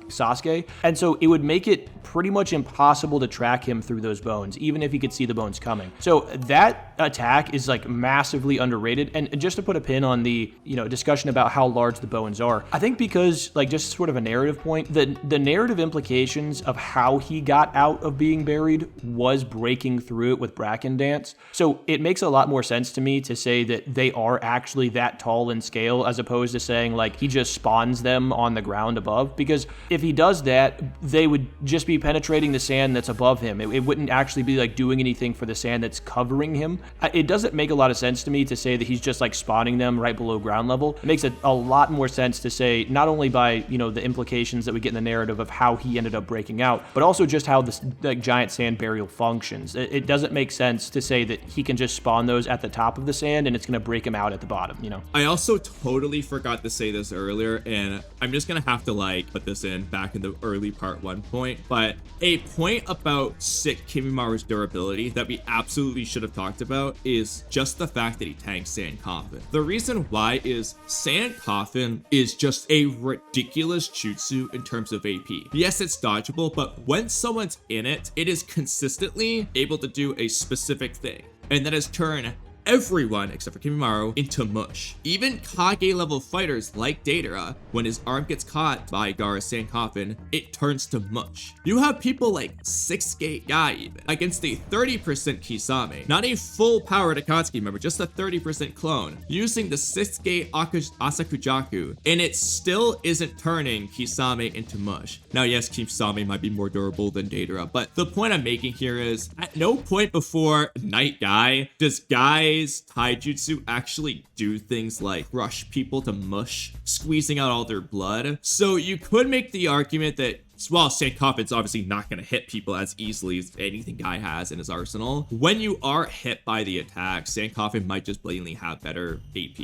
Sasuke. And so it would make it pretty much impossible to track him through those bones, even if he could see the bones coming. So that attack is like massively underrated. And just to put a pin on the, you know, discussion about how large the bones are, I think because like just sort of a narrative point, the narrative implications of how he got out of being buried was breaking through it with Bracken Dance. So it makes a lot more sense to me to say that they are actually that tall in scale, as opposed to saying like he just spawns them on the ground above, because if he does that, they would just be penetrating the sand that's above him. It wouldn't actually be like doing anything for the sand that's covering him. It doesn't make a lot of sense to me to say that he's just like spawning them right below ground level. It makes a lot more sense to say, not only by, you know, the implications that we get in the narrative of how he ended up breaking out, but also just how this like giant sand burial functions. It doesn't make sense to say that he can just spawn those at the top of the sand and it's going to break him out at the bottom, you know? I also totally forgot to say this earlier, and I'm just gonna have to like put this in back in the early part 1 point, but a point about sick Kimmimaro's durability that we absolutely should have talked about about is just the fact that he tanks Sand Coffin. The reason why is Sand Coffin is just a ridiculous jutsu in terms of AP. Yes, it's dodgeable, but when someone's in it, it is consistently able to do a specific thing, and that is turn everyone except for Kimmimaro into mush. Even Kage level fighters like Deidara, when his arm gets caught by Gaara's Sand Coffin, it turns to mush. You have people like 6-gate Guy even against a 30% Kisame, not a full powered Akatsuki member, just a 30% clone, using the 6-gate Asakujaku, and it still isn't turning Kisame into mush. Now yes, Kisame might be more durable than Deidara, but the point I'm making here is at no point before Night Guy does Guy's taijutsu actually do things like rush people to mush, squeezing out all their blood. So you could make the argument that while Sand Coffin's obviously not going to hit people as easily as anything Guy has in his arsenal, when you are hit by the attack, Sand Coffin might just blatantly have better AP.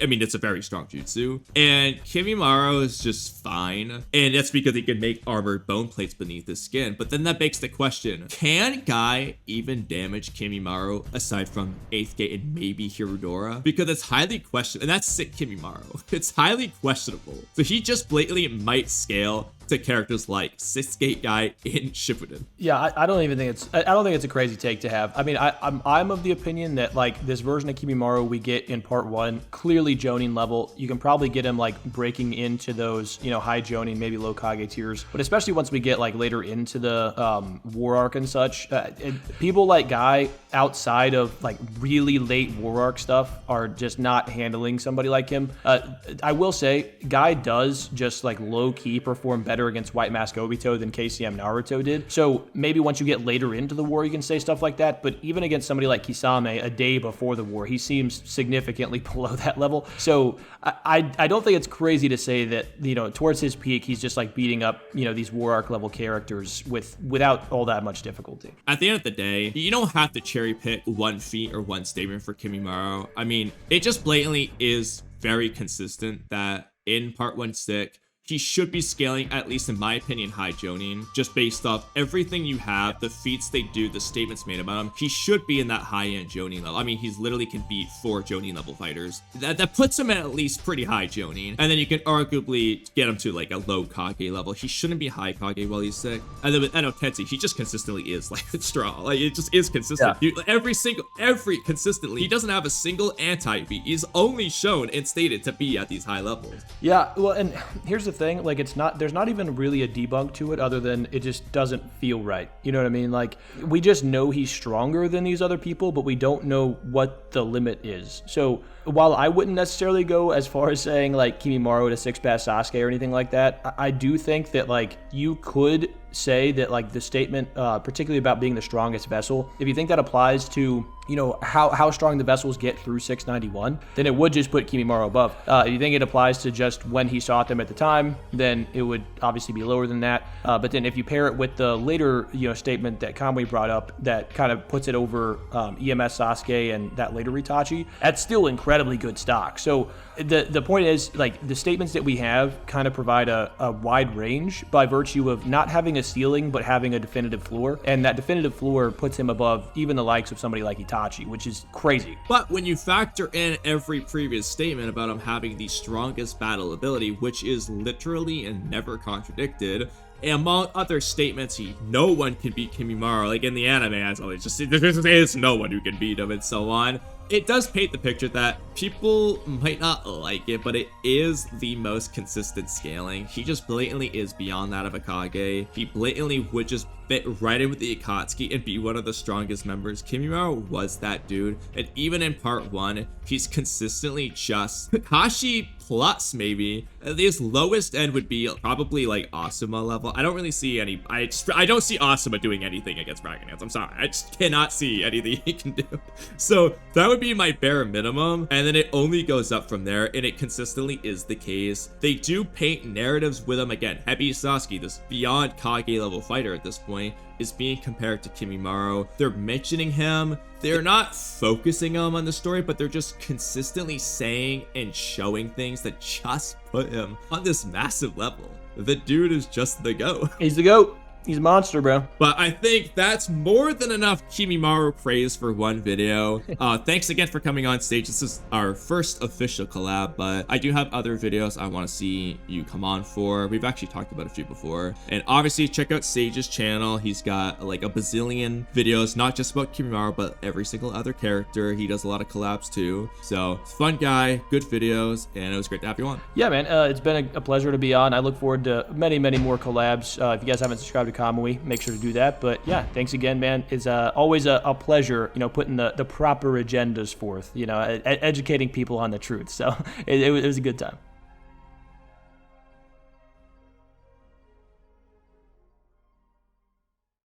I mean, it's a very strong jutsu. And Kimmimaro is just fine. And that's because he can make armored bone plates beneath his skin. But then that begs the question, can Guy even damage Kimmimaro aside from 8th Gate and maybe Hirudora? Because it's highly questionable. And that's sick Kimmimaro. It's highly questionable. So he just blatantly might scale to characters like 6-gate Guy in Shippuden. Yeah, I don't think it's a crazy take to have. I mean, I'm of the opinion that like this version of Kimmimaro we get in part 1, clearly Jonin level. You can probably get him like breaking into those, you know, high Jonin, maybe low Kage tiers. But especially once we get like later into the war arc and such, people like Guy outside of like really late war arc stuff are just not handling somebody like him. I will say Guy does just like low key perform better against White Mask Obito than KCM Naruto did. So maybe once you get later into the war, you can say stuff like that. But even against somebody like Kisame a day before the war, he seems significantly below that level. So I don't think it's crazy to say that, you know, towards his peak, he's just like beating up, you know, these war arc level characters without all that much difficulty. At the end of the day, you don't have to cherry pick one feat or one statement for Kimmimaro. I mean, it just blatantly is very consistent that in part 1 stick, he should be scaling, at least in my opinion, high Jonin, just based off everything you have, the feats they do, the statements made about him. He should be in that high-end Jonin level. I mean, he's literally can beat 4 Jonin level fighters. That puts him at least pretty high Jonin. And then you can arguably get him to like a low Kage level. He shouldn't be high Kage while he's sick. And then with Eno Tetsu, he just consistently is like strong. Like it just is consistent. Yeah. Consistently, he doesn't have a single anti-beat. He's only shown and stated to be at these high levels. Yeah, well, and here's the thing, like there's not even really a debunk to it other than it just doesn't feel right. You know what I mean? Like we just know he's stronger than these other people, but we don't know what the limit is. So while I wouldn't necessarily go as far as saying like Kimmimaro to 6-pass Sasuke or anything like that, I do think that like you could say that like the statement, particularly about being the strongest vessel, if you think that applies to, you know, how strong the vessels get through 691, then it would just put Kimmimaro above. If you think it applies to just when he saw them at the time, then it would obviously be lower than that. But then if you pair it with the later, you know, statement that Kamui brought up that kind of puts it over EMS Sasuke and that later Itachi, that's still incredibly good stock. So the point is, like, the statements that we have kind of provide a wide range by virtue of not having a ceiling but having a definitive floor, and that definitive floor puts him above even the likes of somebody like Itachi, which is crazy. But when you factor in every previous statement about him having the strongest battle ability, which is literally and never contradicted, and among other statements, no one can beat Kimmimaro, like in the anime as always, just there's no one who can beat him and so on. It does paint the picture that people might not like it, but it is the most consistent scaling. He just blatantly is beyond that of a Kage. He blatantly would just fit right in with the Akatsuki and be one of the strongest members. Kimmimaro was that dude, and even in part 1, he's consistently just Kakashi plus maybe. His lowest end would be probably like Asuma level. I don't really see any, I don't see Asuma doing anything against Dragonlance. I'm sorry, I just cannot see anything he can do. So that would be my bare minimum, and then it only goes up from there, and it consistently is the case. They do paint narratives with him. Again, Hebi Sasuke, this beyond Kage level fighter at this point, is being compared to Kimmimaro. They're mentioning him. They're not focusing on the story, but they're just consistently saying and showing things that just put him on this massive level. The dude is just the GOAT. He's the GOAT. He's a monster, bro. But I think that's more than enough Kimmimaro praise for one video. Thanks again for coming on stage. This is our first official collab, but I do have other videos I want to see you come on for. We've actually talked about a few before. And obviously check out Sage's channel. He's got like a bazillion videos, not just about Kimmimaro, but every single other character. He does a lot of collabs too. So fun guy, good videos, and it was great to have you on. Yeah, man, it's been a pleasure to be on. I look forward to many, many more collabs. If you guys haven't subscribed to Kamui, make sure to do that. But yeah, thanks again, man. It's always a pleasure, putting the proper agendas forth, educating people on the truth. So it was a good time.